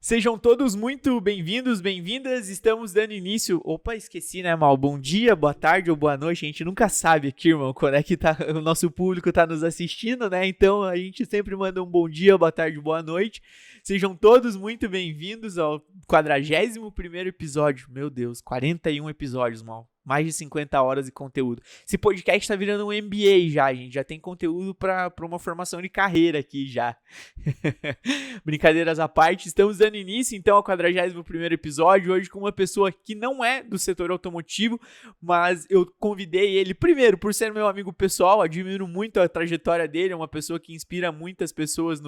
Sejam todos muito bem-vindos, bem-vindas. Estamos dando início. Opa, esqueci, né, Mal? Bom dia, boa tarde ou boa noite. A gente nunca sabe aqui, irmão, quando é que o nosso público tá nos assistindo, né? Então a gente sempre manda um bom dia, boa tarde, boa noite. Sejam todos muito bem-vindos ao 41º episódio. Meu Deus, 41 episódios, Mal. Mais de 50 horas de conteúdo. Esse podcast tá virando um MBA já, a gente já tem conteúdo para uma formação de carreira aqui já. Brincadeiras à parte, estamos dando início então ao 41º episódio, hoje com uma pessoa que não é do setor automotivo, mas eu convidei ele, primeiro, por ser meu amigo pessoal, admiro muito a trajetória dele, é uma pessoa que inspira muitas pessoas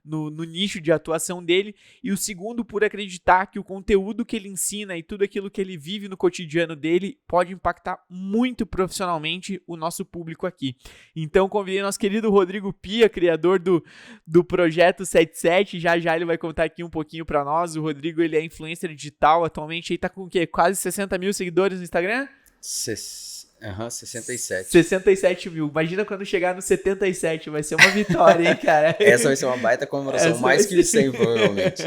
no nicho de atuação dele, e o segundo, por acreditar que o conteúdo que ele ensina e tudo aquilo que ele vive no cotidiano dele pode impactar muito profissionalmente o nosso público aqui. Então convidei nosso querido Rodrigo Pia, criador do Projeto 77, já ele vai contar aqui um pouquinho pra nós. O Rodrigo, ele é influencer digital, atualmente ele tá com o quê? Quase 60 mil seguidores no Instagram? 67. 67 mil. Imagina quando chegar no 77, vai ser uma vitória, hein, cara? Essa vai ser uma baita comemoração, mais que 100, provavelmente.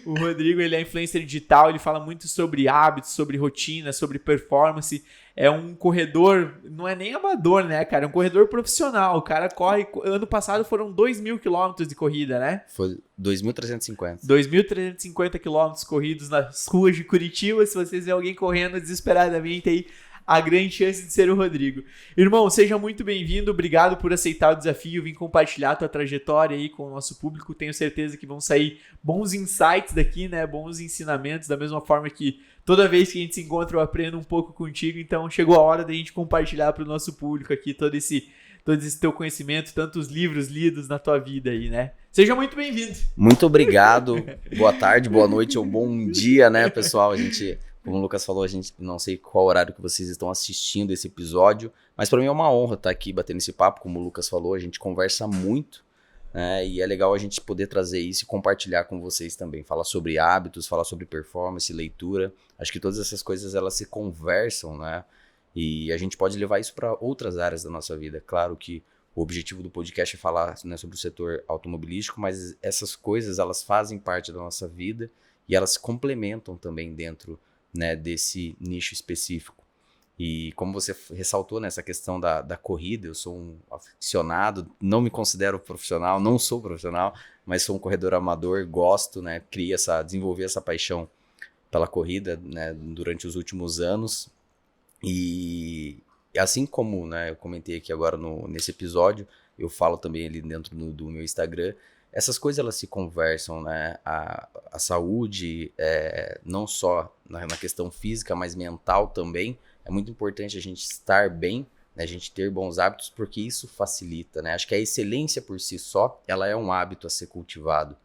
O Rodrigo, ele é influencer digital, ele fala muito sobre hábitos, sobre rotina, sobre performance. É um corredor, não é nem amador, né, cara? É um corredor profissional. O cara corre. Ano passado foram 2.000 quilômetros de corrida, né? Foi 2.350. 2.350 quilômetros corridos nas ruas de Curitiba. Se vocês verem alguém correndo desesperadamente aí, a grande chance de ser o Rodrigo. Irmão, seja muito bem-vindo, obrigado por aceitar o desafio, vir compartilhar a tua trajetória aí com o nosso público, tenho certeza que vão sair bons insights daqui, né, bons ensinamentos, da mesma forma que toda vez que a gente se encontra eu aprendo um pouco contigo, então chegou a hora da gente compartilhar para o nosso público aqui todo esse teu conhecimento, tantos livros lidos na tua vida aí, né? Seja muito bem-vindo. Muito obrigado, boa tarde, boa noite ou bom dia, né, pessoal, como o Lucas falou, a gente não sei qual horário que vocês estão assistindo esse episódio, mas para mim é uma honra estar aqui batendo esse papo, como o Lucas falou, a gente conversa muito, né, e é legal a gente poder trazer isso e compartilhar com vocês também, falar sobre hábitos, falar sobre performance, leitura, acho que todas essas coisas elas se conversam, né, e a gente pode levar isso para outras áreas da nossa vida. Claro que o objetivo do podcast é falar, né, sobre o setor automobilístico, mas essas coisas elas fazem parte da nossa vida e elas se complementam também dentro, né, desse nicho específico. E como você ressaltou nessa questão da corrida, eu sou um aficionado, não me considero profissional, não sou profissional, mas sou um corredor amador, gosto, né, desenvolvi essa paixão pela corrida, né, durante os últimos anos. E assim como, né, eu comentei aqui agora nesse episódio, eu falo também ali dentro do meu Instagram, essas coisas elas se conversam, né? A saúde, não só na questão física, mas mental também. É muito importante a gente estar bem, né? A gente ter bons hábitos, porque isso facilita, né? Acho que a excelência por si só, ela é um hábito a ser cultivado,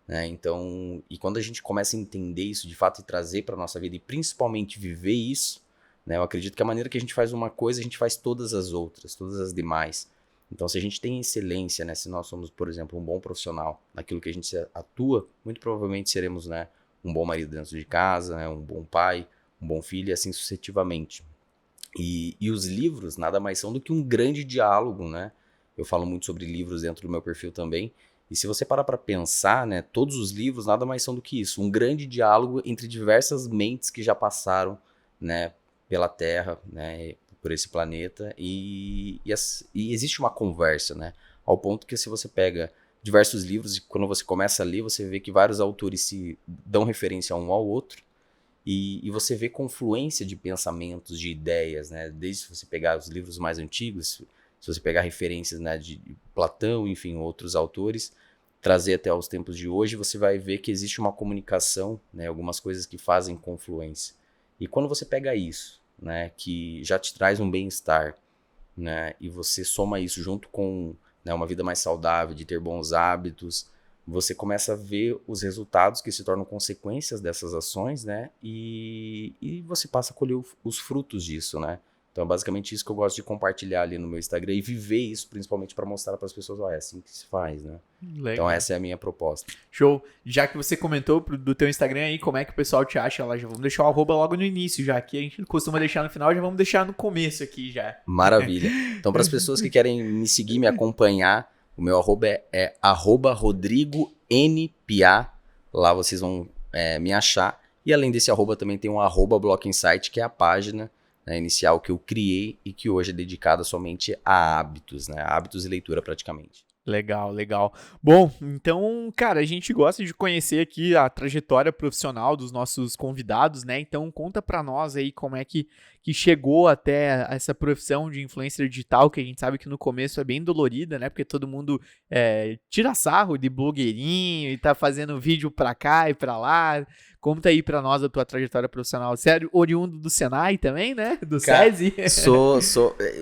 né? Então, e quando a gente começa a entender isso de fato e trazer para nossa vida, e principalmente viver isso, né? Eu acredito que a maneira que a gente faz uma coisa, a gente faz todas as outras, todas as demais. Então, se a gente tem excelência, né, se nós somos, por exemplo, um bom profissional naquilo que a gente atua, muito provavelmente seremos, né, um bom marido dentro de casa, né, um bom pai, um bom filho e assim sucessivamente. E os livros nada mais são do que um grande diálogo, né? Eu falo muito sobre livros dentro do meu perfil também. E se você parar para pensar, né, todos os livros nada mais são do que isso, um grande diálogo entre diversas mentes que já passaram, né, pela Terra, né, por esse planeta, e existe uma conversa, né, ao ponto que se você pega diversos livros e quando você começa a ler, você vê que vários autores se dão referência um ao outro, e você vê confluência de pensamentos, de ideias, né, desde se você pegar os livros mais antigos, se você pegar referências, né, de Platão, enfim, outros autores, trazer até os tempos de hoje, você vai ver que existe uma comunicação, né, algumas coisas que fazem confluência. E quando você pega isso, né, que já te traz um bem-estar, né, e você soma isso junto com, né, uma vida mais saudável, de ter bons hábitos, você começa a ver os resultados que se tornam consequências dessas ações, né, e você passa a colher os frutos disso, né. Então é basicamente isso que eu gosto de compartilhar ali no meu Instagram e viver isso principalmente para mostrar para as pessoas, é assim que se faz, né? Legal. Então essa é a minha proposta. Show. Já que você comentou do teu Instagram aí, como é que o pessoal te acha lá? Já vamos deixar o arroba logo no início, já que a gente costuma deixar no final, já vamos deixar no começo aqui já. Maravilha. Então para as pessoas que querem me seguir, me acompanhar, o meu arroba é @RodrigoNPA. Lá vocês vão me achar. E além desse arroba também tem um @Block Insight, que é a página, né, inicial que eu criei e que hoje é dedicada somente a hábitos, né? Hábitos e leitura praticamente. Legal, legal. Bom, então, cara, a gente gosta de conhecer aqui a trajetória profissional dos nossos convidados, né? Então, conta pra nós aí como é que chegou até essa profissão de influencer digital, que a gente sabe que no começo é bem dolorida, né? Porque todo mundo tira sarro de blogueirinho e tá fazendo vídeo pra cá e pra lá. Conta aí pra nós a tua trajetória profissional. Você é oriundo do Senai também, né? Do SESI?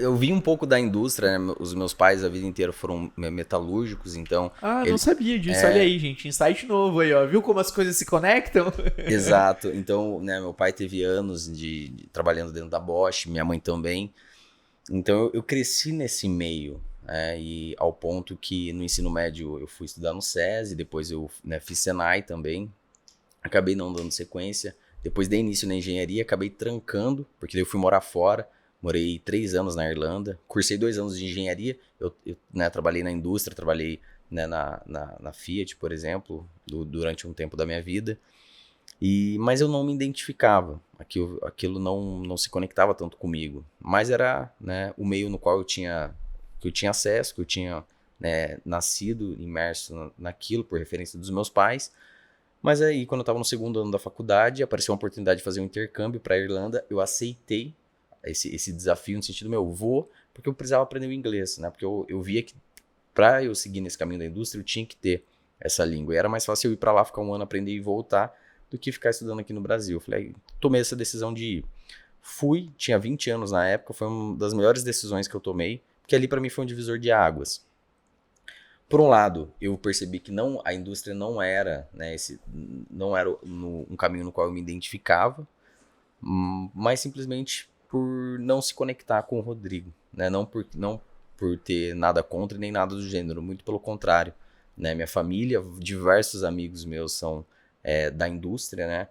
Eu vi um pouco da indústria, né? Os meus pais a vida inteira foram metalúrgicos, então... Não sabia disso. Olha aí, gente. Insight novo aí, ó. Viu como as coisas se conectam? Exato. Então, né, meu pai teve anos trabalhando dentro da Bosch, minha mãe também. Então, eu cresci nesse meio, né? E ao ponto que no ensino médio eu fui estudar no SESI, depois eu fiz Senai também. Acabei não dando sequência. Depois dei início na engenharia, acabei trancando, porque daí eu fui morar fora. Morei 3 anos na Irlanda. Cursei 2 anos de engenharia. Eu trabalhei na indústria, trabalhei, né, na Fiat, por exemplo, durante um tempo da minha vida. Mas eu não me identificava. Aquilo não se conectava tanto comigo. Mas era, né, o meio no qual eu tinha acesso, que eu tinha, né, nascido, imerso naquilo, por referência dos meus pais. Mas aí, quando eu estava no segundo ano da faculdade, apareceu uma oportunidade de fazer um intercâmbio para a Irlanda. Eu aceitei esse desafio no sentido, eu vou, porque eu precisava aprender o inglês, né? Porque eu via que para eu seguir nesse caminho da indústria, eu tinha que ter essa língua. E era mais fácil eu ir para lá, ficar um ano, aprender e voltar, do que ficar estudando aqui no Brasil. Eu falei, tomei essa decisão de ir. Fui, tinha 20 anos na época, foi uma das melhores decisões que eu tomei, porque ali para mim foi um divisor de águas. Por um lado, eu percebi que a indústria não era, né, um caminho no qual eu me identificava, mas simplesmente por não se conectar com o Rodrigo, né? Não por ter nada contra nem nada do gênero, muito pelo contrário, né? Minha família, diversos amigos meus são da indústria, né?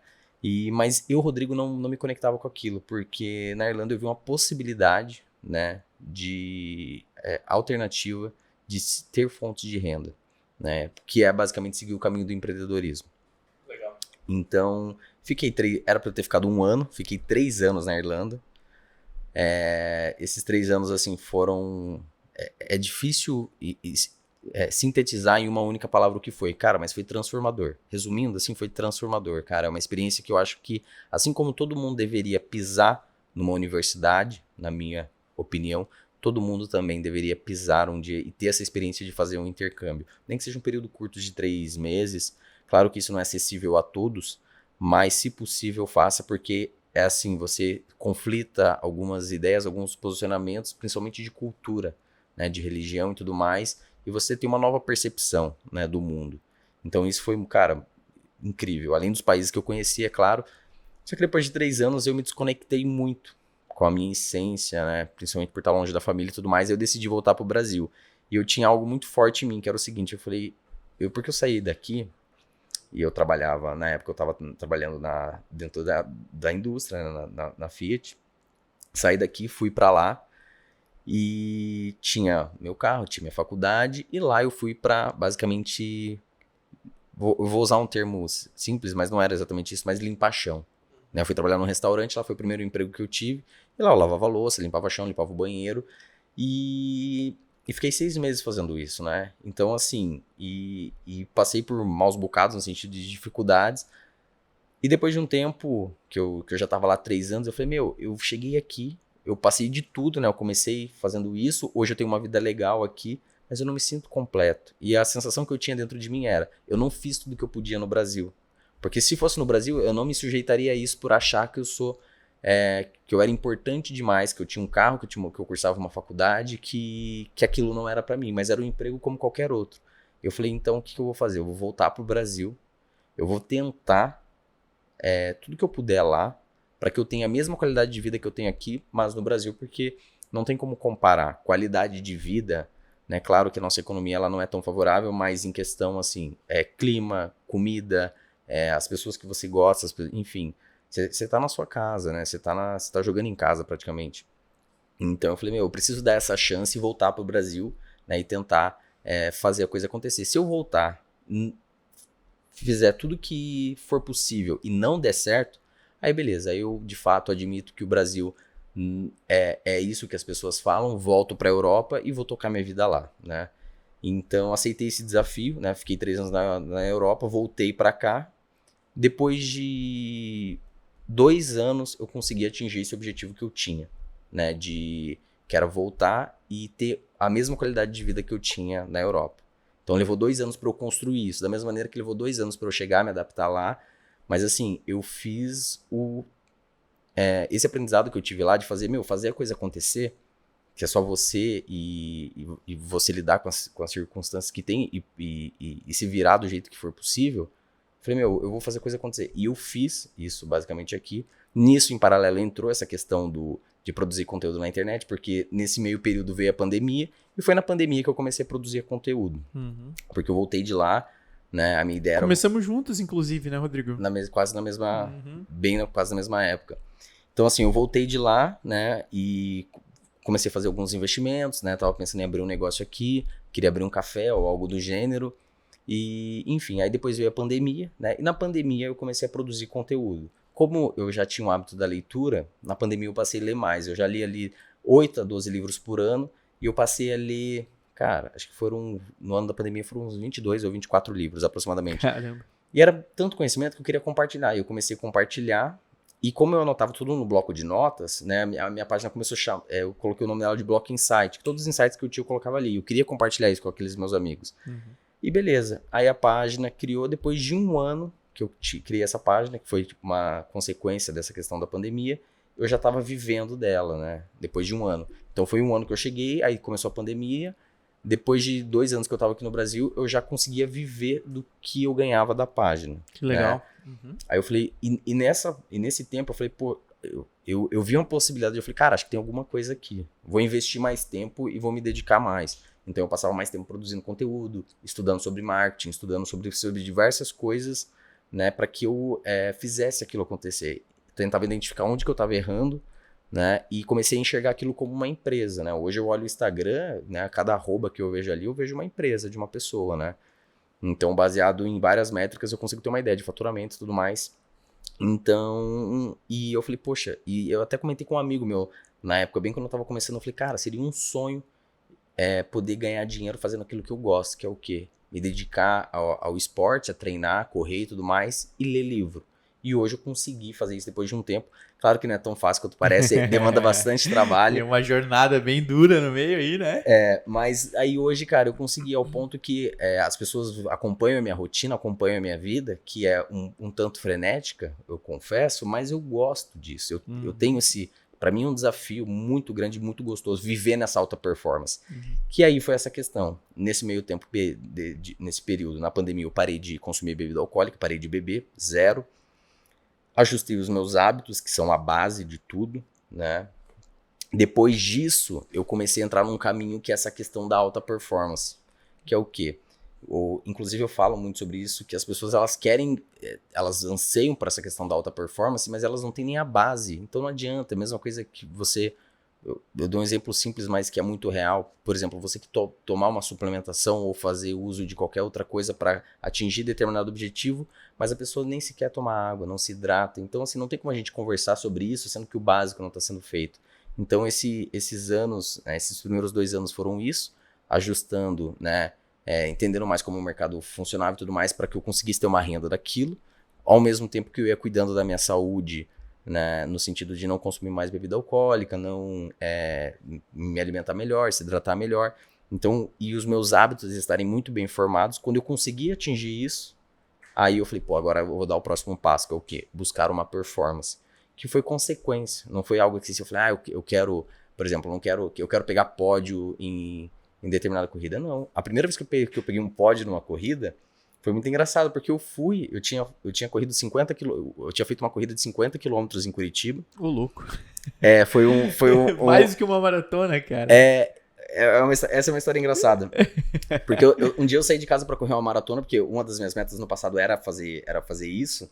Mas eu, Rodrigo, não me conectava com aquilo, porque na Irlanda eu vi uma possibilidade, né, de alternativa de ter fontes de renda, né? Que é basicamente seguir o caminho do empreendedorismo. Legal. Então, era para eu ter ficado 1 ano, fiquei 3 anos na Irlanda. Esses 3 anos, assim, foram... É difícil sintetizar em uma única palavra o que foi. Cara, mas foi transformador. Resumindo, assim, foi transformador, cara. É uma experiência que eu acho que, assim como todo mundo deveria pisar numa universidade, na minha opinião, todo mundo também deveria pisar um dia e ter essa experiência de fazer um intercâmbio. Nem que seja um período curto de 3 meses. Claro que isso não é acessível a todos, mas se possível faça, porque é assim, você conflita algumas ideias, alguns posicionamentos, principalmente de cultura, né, de religião e tudo mais, e você tem uma nova percepção, né, do mundo. Então isso foi, cara, incrível. Além dos países que eu conhecia, é claro, só que depois de 3 anos eu me desconectei muito com a minha essência, né? Principalmente por estar longe da família e tudo mais, eu decidi voltar pro Brasil. E eu tinha algo muito forte em mim, que era o seguinte, eu falei, porque eu saí daqui, e eu trabalhava, na época eu estava trabalhando dentro da indústria, né, na Fiat, saí daqui, fui para lá, e tinha meu carro, tinha minha faculdade, e lá eu fui para, basicamente, eu vou usar um termo simples, mas não era exatamente isso, mas limpar chão. Eu fui trabalhar num restaurante, lá foi o primeiro emprego que eu tive. E lá eu lavava a louça, limpava chão, limpava o banheiro. E fiquei 6 meses fazendo isso, né? Então, assim, e passei por maus bocados no sentido de dificuldades. E depois de um tempo, que eu já tava lá 3 anos, eu falei, eu cheguei aqui, eu passei de tudo, né? Eu comecei fazendo isso, hoje eu tenho uma vida legal aqui, mas eu não me sinto completo. E a sensação que eu tinha dentro de mim era, eu não fiz tudo que eu podia no Brasil. Porque se fosse no Brasil, eu não me sujeitaria a isso por achar que que eu era importante demais, que eu tinha um carro, que eu cursava uma faculdade, que aquilo não era para mim, mas era um emprego como qualquer outro. Eu falei, então o que eu vou fazer? Eu vou voltar pro Brasil, eu vou tentar tudo que eu puder lá, para que eu tenha a mesma qualidade de vida que eu tenho aqui, mas no Brasil, porque não tem como comparar qualidade de vida, né? Claro que a nossa economia ela não é tão favorável, mas em questão assim, clima, comida, as pessoas que você gosta, enfim, você tá na sua casa, né? Você tá jogando em casa praticamente. Então eu falei, eu preciso dar essa chance e voltar pro Brasil, né? E tentar fazer a coisa acontecer. Se eu voltar, fizer tudo que for possível e não der certo, aí beleza, aí eu de fato admito que o Brasil é isso que as pessoas falam, volto para a Europa e vou tocar minha vida lá, né? Então aceitei esse desafio, né? Fiquei 3 anos na Europa, voltei para cá. Depois de 2 anos eu consegui atingir esse objetivo que eu tinha, né? Que era voltar e ter a mesma qualidade de vida que eu tinha na Europa. Então levou 2 anos para eu construir isso, da mesma maneira que levou 2 anos para eu chegar, me adaptar lá. Mas assim, eu fiz esse aprendizado que eu tive lá de fazer a coisa acontecer, que é só você e você lidar com as circunstâncias que tem e se virar do jeito que for possível. Falei, eu vou fazer a coisa acontecer. E eu fiz isso basicamente aqui. Nisso, em paralelo, entrou essa questão de produzir conteúdo na internet, porque nesse meio período veio a pandemia, e foi na pandemia que eu comecei a produzir conteúdo. Porque eu voltei de lá, né, a minha ideia era... Começamos juntos, inclusive, né, Rodrigo? Quase na mesma... quase na mesma época. Então, assim, eu voltei de lá, né, e comecei a fazer alguns investimentos, né, tava pensando em abrir um negócio aqui, queria abrir um café ou algo do gênero, e, enfim, aí depois veio a pandemia, né, e na pandemia eu comecei a produzir conteúdo. Como eu já tinha um hábito da leitura, na pandemia eu passei a ler mais, eu já li ali 8 a 12 livros por ano, e eu passei a ler, cara, acho que no ano da pandemia foram uns 22 ou 24 livros aproximadamente. Caramba. E era tanto conhecimento que eu queria compartilhar, e eu comecei a compartilhar. E como eu anotava tudo no bloco de notas, né, a minha página começou a chamar, eu coloquei o nome dela de Bloco Insight, que todos os insights que eu tinha eu colocava ali. Eu queria compartilhar isso com aqueles meus amigos. E beleza, aí a página criou depois de 1 ano que eu criei essa página, que foi uma consequência dessa questão da pandemia, eu já estava vivendo dela, né, depois de 1 ano. Então foi 1 ano que eu cheguei, aí começou a pandemia, depois de 2 anos que eu estava aqui no Brasil, eu já conseguia viver do que eu ganhava da página. Que legal. Né? Aí eu falei, e nesse tempo eu falei, pô, eu vi uma possibilidade, eu falei, cara, acho que tem alguma coisa aqui. Vou investir mais tempo e vou me dedicar mais. Então eu passava mais tempo produzindo conteúdo, estudando sobre marketing, estudando sobre diversas coisas, né, para que eu fizesse aquilo acontecer. Tentava identificar onde que eu estava errando, né, e comecei a enxergar aquilo como uma empresa, né. Hoje eu olho o Instagram, né, cada arroba que eu vejo ali, eu vejo uma empresa de uma pessoa, né. Então, baseado em várias métricas, eu consigo ter uma ideia de faturamento e tudo mais. Então, e eu falei, poxa, e eu até comentei com um amigo meu, na época, bem quando eu tava começando, eu falei, cara, seria um sonho poder ganhar dinheiro fazendo aquilo que eu gosto, que é o quê? Me dedicar ao esporte, a treinar, correr e tudo mais, e ler livro. E hoje eu consegui fazer isso depois de um tempo. Claro que não é tão fácil quanto parece, demanda bastante trabalho. Tem uma jornada bem dura no meio aí, né? Mas aí hoje, cara, eu consegui ao ponto que as pessoas acompanham a minha rotina, acompanham a minha vida, que é um tanto frenética, eu confesso, mas eu gosto disso. Eu tenho pra mim é um desafio muito grande, muito gostoso, viver nessa alta performance. Que aí foi essa questão. Nesse meio tempo, nesse período, na pandemia, eu parei de consumir bebida alcoólica, parei de beber, 0. Ajustei os meus hábitos, que são a base de tudo, né? Depois disso, eu comecei a entrar num caminho que é essa questão da alta performance, que é o quê? Inclusive eu falo muito sobre isso, que as pessoas elas anseiam por essa questão da alta performance, mas elas não têm nem a base, então não adianta, é a mesma coisa que eu dou um exemplo simples, mas que é muito real, por exemplo, você que tomar uma suplementação ou fazer uso de qualquer outra coisa para atingir determinado objetivo, mas a pessoa nem sequer toma água, não se hidrata, então assim, não tem como a gente conversar sobre isso, sendo que o básico não está sendo feito. Então esses anos, né, esses primeiros 2 anos foram isso, ajustando, né, entendendo mais como o mercado funcionava e tudo mais, para que eu conseguisse ter uma renda daquilo, ao mesmo tempo que eu ia cuidando da minha saúde, né, no sentido de não consumir mais bebida alcoólica, não me alimentar melhor, se hidratar melhor. Então, e os meus hábitos estarem muito bem formados, quando eu consegui atingir isso, aí eu falei, pô, agora eu vou dar o próximo passo, que é o quê? Buscar uma performance, que foi consequência, não foi algo que eu falei, eu quero, por exemplo, eu quero pegar pódio em determinada corrida, não. A primeira vez que eu peguei um pódio numa corrida Foi muito engraçado, porque eu tinha corrido 50 km, eu tinha feito uma corrida de 50 quilômetros em Curitiba. Ô, louco. Foi Mais do que uma maratona, cara. Essa é uma história engraçada. Porque um dia eu saí de casa pra correr uma maratona, porque uma das minhas metas no passado era fazer isso.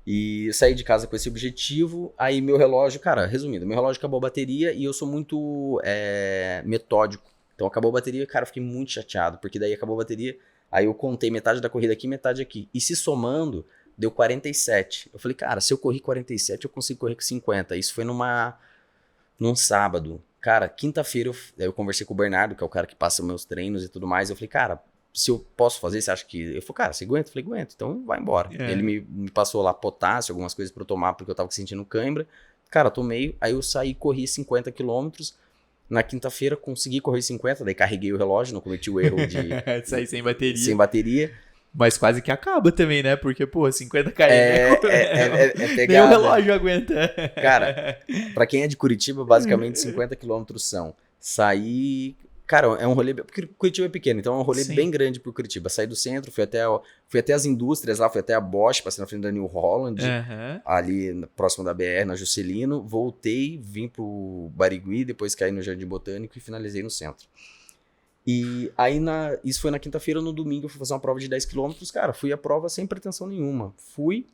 E eu saí de casa com esse objetivo, aí meu relógio, cara, resumindo, meu relógio acabou a bateria e eu sou muito metódico. Então acabou a bateria, cara, eu fiquei muito chateado, porque daí acabou a bateria, aí eu contei metade da corrida aqui, metade aqui. E se somando, deu 47. Eu falei, cara, se eu corri 47, eu consigo correr com 50. Isso foi num sábado. Cara, quinta-feira eu conversei com o Bernardo, que é o cara que passa meus treinos e tudo mais. Eu falei, cara, se eu posso fazer, você acha que... Eu falei, cara, você aguenta? Eu falei, aguento, então vai embora. Ele me passou lá potássio, algumas coisas pra eu tomar, porque eu tava sentindo cãibra. Cara, tomei, aí eu saí, corri 50 quilômetros. Na quinta-feira consegui correr 50, daí carreguei o relógio, não cometi o erro de... Sair sem bateria. Sem bateria. Mas quase que acaba também, né? Porque, pô, 50 km pegada. Nem o relógio aguenta. Cara, pra quem é de Curitiba, basicamente 50 quilômetros são. Sair... Cara, é um rolê... Porque Curitiba é pequeno, então é um rolê bem grande por Curitiba. Saí do centro, fui até as indústrias lá, fui até a Bosch, passei na frente da New Holland, ali próximo da BR, na Juscelino. Voltei, vim pro Barigui, depois caí no Jardim Botânico e finalizei no centro. E aí, isso foi na quinta-feira, no domingo eu fui fazer uma prova de 10 km, cara, fui à prova sem pretensão nenhuma. Fui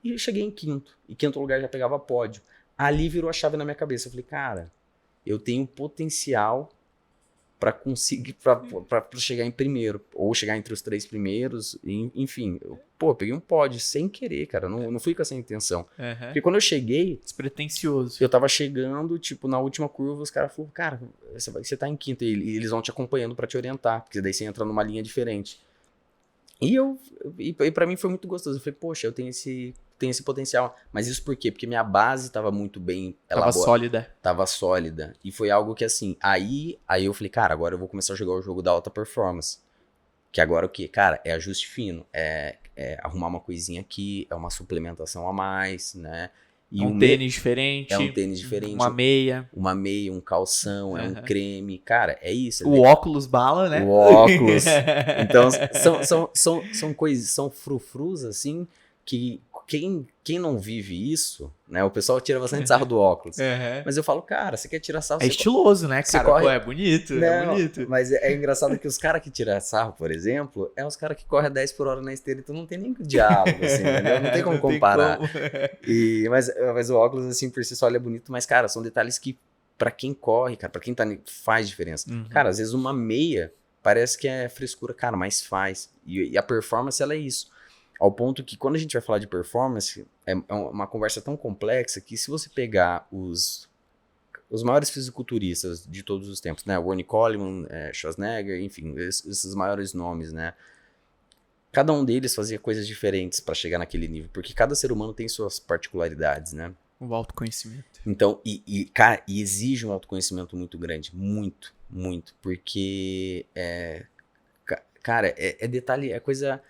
e cheguei em quinto. E quinto lugar já pegava pódio. Ali virou a chave na minha cabeça. Eu falei, cara, eu tenho potencial para conseguir, para chegar em primeiro, ou chegar entre os 3 primeiros, enfim. Eu peguei um pódio sem querer, cara, não fui com essa intenção. Porque quando eu cheguei... Despretensioso. Eu tava chegando, tipo, na última curva, os caras falaram, cara, você tá em quinto, e eles vão te acompanhando para te orientar, porque daí você entra numa linha diferente. E pra mim foi muito gostoso, eu falei, poxa, eu tenho esse potencial. Mas isso por quê? Porque minha base tava muito bem elaborada. Tava sólida. E foi algo que assim, aí eu falei, cara, agora eu vou começar a jogar o jogo da alta performance. Que agora o quê? Cara, é ajuste fino, é arrumar uma coisinha aqui, é uma suplementação a mais, né? E um tênis diferente. É um tênis diferente. Uma meia. Uma meia, um calção, é um creme. Cara, é isso. O óculos bala, né? O óculos. Então, são coisas, são frufrus, assim, que quem não vive isso, né? O pessoal tira bastante sarro do óculos. Mas eu falo, cara, você quer tirar sarro... É estiloso, né, cara? Corre... Pô, é bonito, não, é bonito. Mas é engraçado que os caras que tiram sarro, por exemplo, é os caras que correm a 10 por hora na esteira, então não tem nem diálogo, assim, entendeu? Não tem como comparar. Mas o óculos, assim, por si só, ele é bonito, mas, cara, são detalhes que, pra quem corre, cara, pra quem faz diferença. Cara, às vezes uma meia parece que é frescura, cara, mas faz. E a performance, ela é isso. Ao ponto que quando a gente vai falar de performance, é uma conversa tão complexa que se você pegar os maiores fisiculturistas de todos os tempos, né? Ronnie Coleman, Schwarzenegger, enfim, esses maiores nomes, né? Cada um deles fazia coisas diferentes para chegar naquele nível, porque cada ser humano tem suas particularidades, né? O autoconhecimento. Então, cara, exige um autoconhecimento muito grande, muito, muito, porque, cara, é detalhe, é coisa...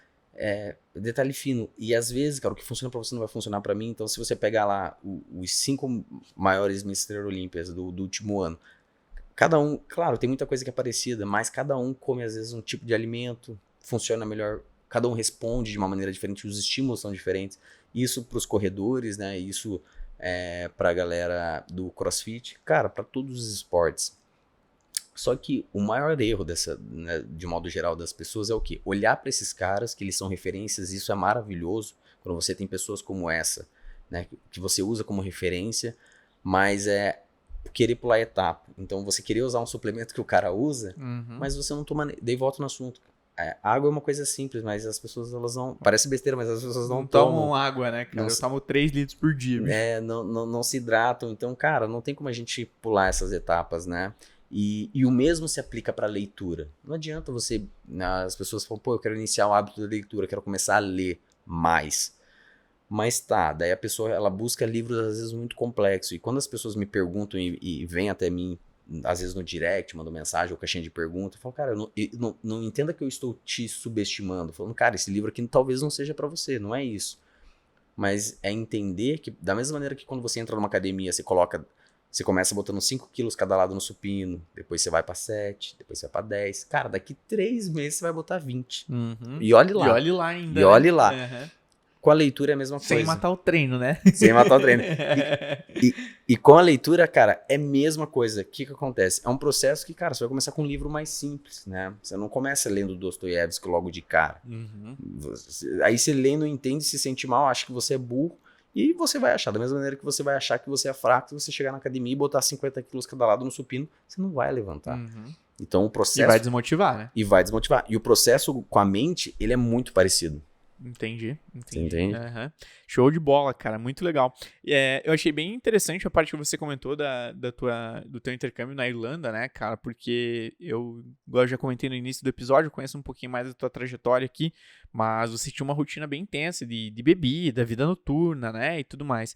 detalhe fino. E às vezes, cara, o que funciona pra você não vai funcionar pra mim. Então, se você pegar lá os 5 maiores Mr. Olímpias do último ano, cada um, claro, tem muita coisa que é parecida, mas cada um come às vezes um tipo de alimento, funciona melhor, cada um responde de uma maneira diferente, os estímulos são diferentes. Isso pros corredores, né? Isso pra galera do CrossFit, cara, pra todos os esportes. Só que o maior erro né, de modo geral das pessoas é o quê? Olhar para esses caras, que eles são referências, isso é maravilhoso, quando você tem pessoas como essa, né, que você usa como referência, mas querer pular etapa. Então você querer usar um suplemento que o cara usa, mas você não toma... Daí volta no assunto. Água é uma coisa simples, mas as pessoas, elas não... Parece besteira, mas as pessoas não tomam água, né, cara? Eu tomo 3 litros por dia. Não se hidratam. Então, cara, não tem como a gente pular essas etapas, né? E o mesmo se aplica para a leitura. Não adianta você... As pessoas falam, eu quero iniciar o hábito da leitura, quero começar a ler mais. Mas daí a pessoa ela busca livros às vezes muito complexos. E quando as pessoas me perguntam e vêm até mim, às vezes no direct, mandam mensagem ou caixinha de pergunta, eu falo, cara, não entenda que eu estou te subestimando. Falando, cara, esse livro aqui talvez não seja para você, não é isso. Mas é entender que, da mesma maneira que quando você entra numa academia, você coloca Você começa botando 5 quilos cada lado no supino, depois você vai pra 7, depois você vai pra 10. Cara, daqui 3 meses você vai botar 20. Uhum. E olhe lá. E olhe lá ainda, E olhe né? lá. Uhum. Com a leitura é a mesma Sem coisa. matar o treino, né? Sem matar o treino. E com a leitura, cara, é a mesma coisa. O que acontece? É um processo que, cara, você vai começar com um livro mais simples, né? Você não começa lendo Dostoiévski logo de cara. Uhum. Aí você lê, não entende, se sente mal, acha que você é burro. E você vai achar, da mesma maneira que você vai achar que você é fraco, se você chegar na academia e botar 50 quilos cada lado no supino, você não vai levantar. Uhum. Então o processo... E vai desmotivar, né? E vai desmotivar. E o processo com a mente, ele é muito parecido. Entendi. Você entende? Uhum. Show de bola, cara, muito legal. Eu achei bem interessante a parte que você comentou do teu intercâmbio na Irlanda, né, cara, porque igual eu já comentei no início do episódio, eu conheço um pouquinho mais da tua trajetória aqui, mas você tinha uma rotina bem intensa de bebida, vida noturna, né, e tudo mais.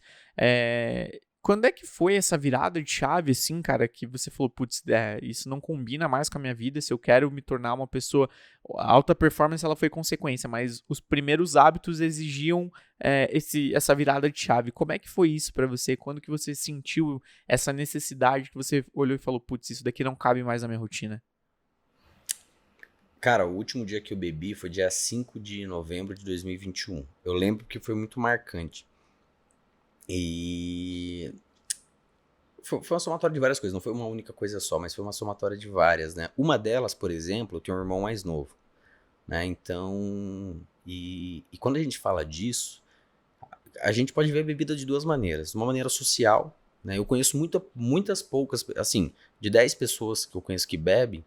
Quando é que foi essa virada de chave, assim, cara, que você falou, putz, isso não combina mais com a minha vida, se eu quero me tornar uma pessoa... A alta performance, ela foi consequência, mas os primeiros hábitos exigiam essa virada de chave. Como é que foi isso pra você? Quando que você sentiu essa necessidade, que você olhou e falou, putz, isso daqui não cabe mais na minha rotina? Cara, o último dia que eu bebi foi dia 5 de novembro de 2021. Eu lembro que foi muito marcante. E foi uma somatória de várias coisas, não foi uma única coisa só, mas foi uma somatória de várias, né? Uma delas, por exemplo, eu tenho um irmão mais novo, né? Então, e quando a gente fala disso, a gente pode ver a bebida de duas maneiras. Uma maneira social, né? Eu conheço muitas poucas, assim, de 10 pessoas que eu conheço que bebem,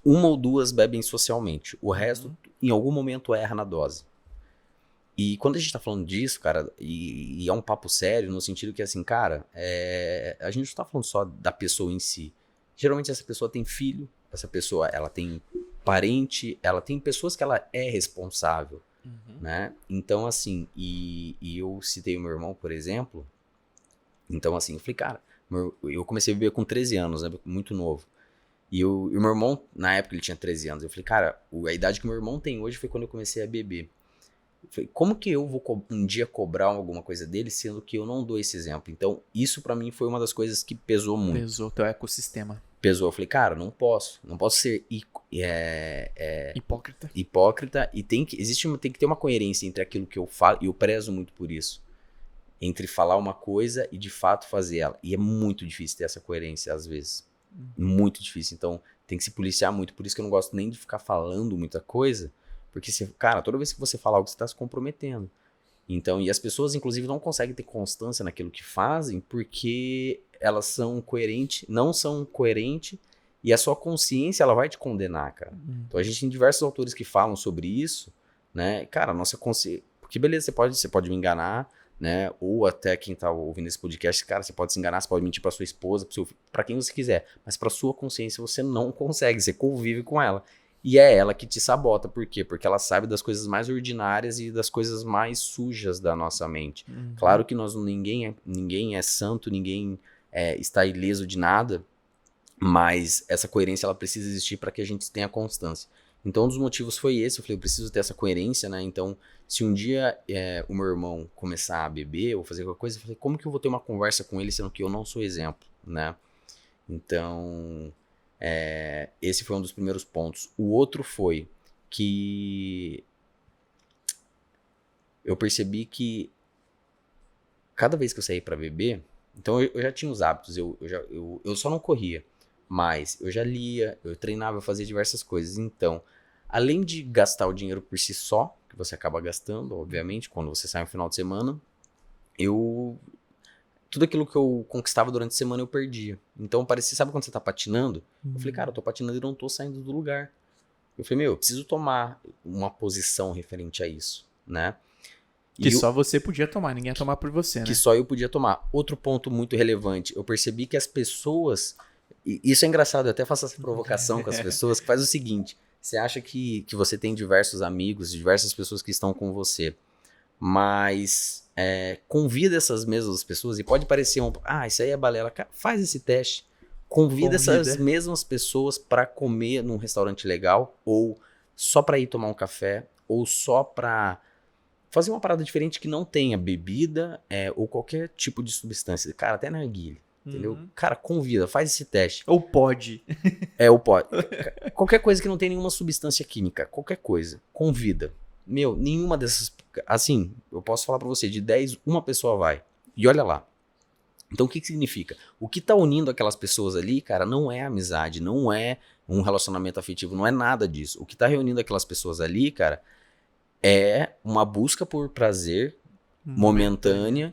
uma ou duas bebem socialmente. O resto, em algum momento, erra na dose. E quando a gente tá falando disso, cara, e é um papo sério, no sentido que, assim, cara, a gente não tá falando só da pessoa em si. Geralmente essa pessoa tem filho, essa pessoa, ela tem parente, ela tem pessoas que ela é responsável, né? Então, assim, e eu citei o meu irmão, por exemplo, então, assim, eu falei, cara, eu comecei a beber com 13 anos, né, muito novo. E o meu irmão, na época, ele tinha 13 anos. Eu falei, cara, a idade que meu irmão tem hoje foi quando eu comecei a beber. Falei, como que eu vou um dia cobrar alguma coisa dele, sendo que eu não dou esse exemplo? Então, isso pra mim foi uma das coisas que pesou muito. Pesou teu ecossistema. Pesou. Eu falei, cara, não posso ser hipócrita e tem que ter uma coerência entre aquilo que eu falo, e eu prezo muito por isso, entre falar uma coisa e de fato fazer ela. E é muito difícil ter essa coerência às vezes. Muito difícil. Então, tem que se policiar muito. Por isso que eu não gosto nem de ficar falando muita coisa. Porque, cara, toda vez que você fala algo, você está se comprometendo. Então, e as pessoas, inclusive, não conseguem ter constância naquilo que fazem porque elas não são coerentes e a sua consciência, ela vai te condenar, cara. Então, a gente tem diversos autores que falam sobre isso, né? Cara, a nossa consciência... Porque, beleza, você pode me enganar, né? Ou até quem tá ouvindo esse podcast, cara, você pode se enganar, você pode mentir pra sua esposa, pro seu filho, pra quem você quiser. Mas pra sua consciência, você não consegue, você convive com ela. E é ela que te sabota. Por quê? Porque ela sabe das coisas mais ordinárias e das coisas mais sujas da nossa mente. Claro que ninguém é santo, ninguém está ileso de nada, mas essa coerência ela precisa existir para que a gente tenha constância. Então, um dos motivos foi esse. Eu falei, eu preciso ter essa coerência, né? Então, se um dia o meu irmão começar a beber ou fazer qualquer coisa, eu falei, como que eu vou ter uma conversa com ele sendo que eu não sou exemplo, né? Então... esse foi um dos primeiros pontos. O outro foi que eu percebi que cada vez que eu saía para beber, então eu já tinha os hábitos, eu só não corria, mas eu já lia, eu treinava, eu fazia diversas coisas. Então, além de gastar o dinheiro por si só, que você acaba gastando, obviamente, quando você sai no final de semana, tudo aquilo que eu conquistava durante a semana eu perdia. Então parecia, sabe quando você tá patinando? Eu falei, cara, eu tô patinando e não tô saindo do lugar. Eu falei, eu preciso tomar uma posição referente a isso, né? Que só você podia tomar, ninguém ia tomar por você, né? Que só eu podia tomar. Outro ponto muito relevante, eu percebi que as pessoas... E isso é engraçado, eu até faço essa provocação com as pessoas, que faz o seguinte, você acha que você tem diversos amigos, diversas pessoas que estão com você, mas convida essas mesmas pessoas, e pode parecer isso aí é balela, faz esse teste, convida essas mesmas pessoas para comer num restaurante legal, ou só para ir tomar um café, ou só para fazer uma parada diferente que não tenha bebida ou qualquer tipo de substância, cara, até narguilé, entendeu? Cara, convida, faz esse teste. Ou pode. Ou pode. Qualquer coisa que não tem nenhuma substância química, qualquer coisa, convida. Meu, nenhuma dessas... Assim, eu posso falar pra você, de 10, uma pessoa vai. E olha lá. Então, o que significa? O que tá unindo aquelas pessoas ali, cara, não é amizade, não é um relacionamento afetivo, não é nada disso. O que tá reunindo aquelas pessoas ali, cara, é uma busca por prazer momentânea,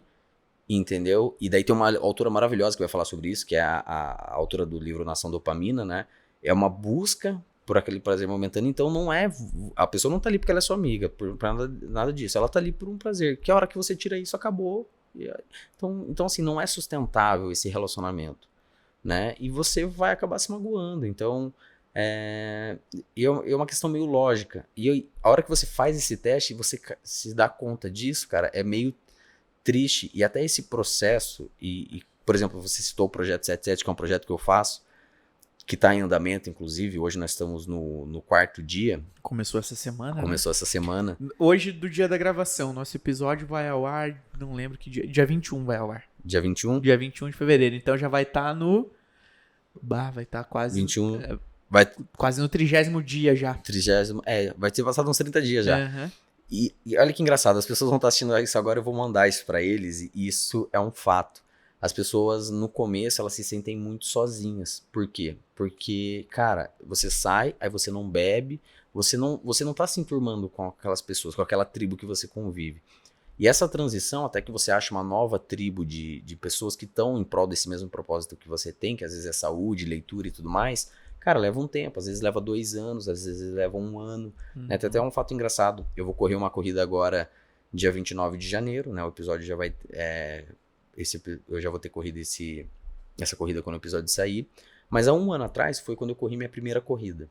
entendeu? E daí tem uma autora maravilhosa que vai falar sobre isso, que é a autora do livro Nação Dopamina, né? É uma busca por aquele prazer momentâneo, então não é... A pessoa não tá ali porque ela é sua amiga, pra nada disso. Ela tá ali por um prazer, que a hora que você tira isso, acabou. Então assim, não é sustentável esse relacionamento, né? E você vai acabar se magoando. Então, é uma questão meio lógica. E a hora que você faz esse teste, você se dá conta disso, cara, é meio triste. E até esse processo, por exemplo, você citou o Projeto 77, que é um projeto que eu faço, que está em andamento, inclusive. Hoje nós estamos no 4º dia. Começou essa semana, Começou essa semana. Hoje, do dia da gravação, nosso episódio vai ao ar, não lembro que dia. Dia 21 vai ao ar. Dia 21? Dia 21 de fevereiro. Então já vai estar no... vai estar quase... 21... quase no 30º dia já. 30º... vai ter passado uns 30 dias já. Uhum. E olha que engraçado, as pessoas vão estar assistindo isso agora, eu vou mandar isso pra eles, e isso é um fato. As pessoas, no começo, elas se sentem muito sozinhas. Por quê? Porque, cara, você sai, aí você não bebe, você não tá se enturmando com aquelas pessoas, com aquela tribo que você convive. E essa transição, até que você acha uma nova tribo de pessoas que estão em prol desse mesmo propósito que você tem, que às vezes é saúde, leitura e tudo mais, cara, leva um tempo. Às vezes leva 2 anos, às vezes leva 1 ano. Né? Tem até um fato engraçado. Eu vou correr uma corrida agora, dia 29 de janeiro, né? O episódio já vai... eu já vou ter corrido essa corrida quando o episódio sair. Mas há 1 ano atrás foi quando eu corri minha primeira corrida.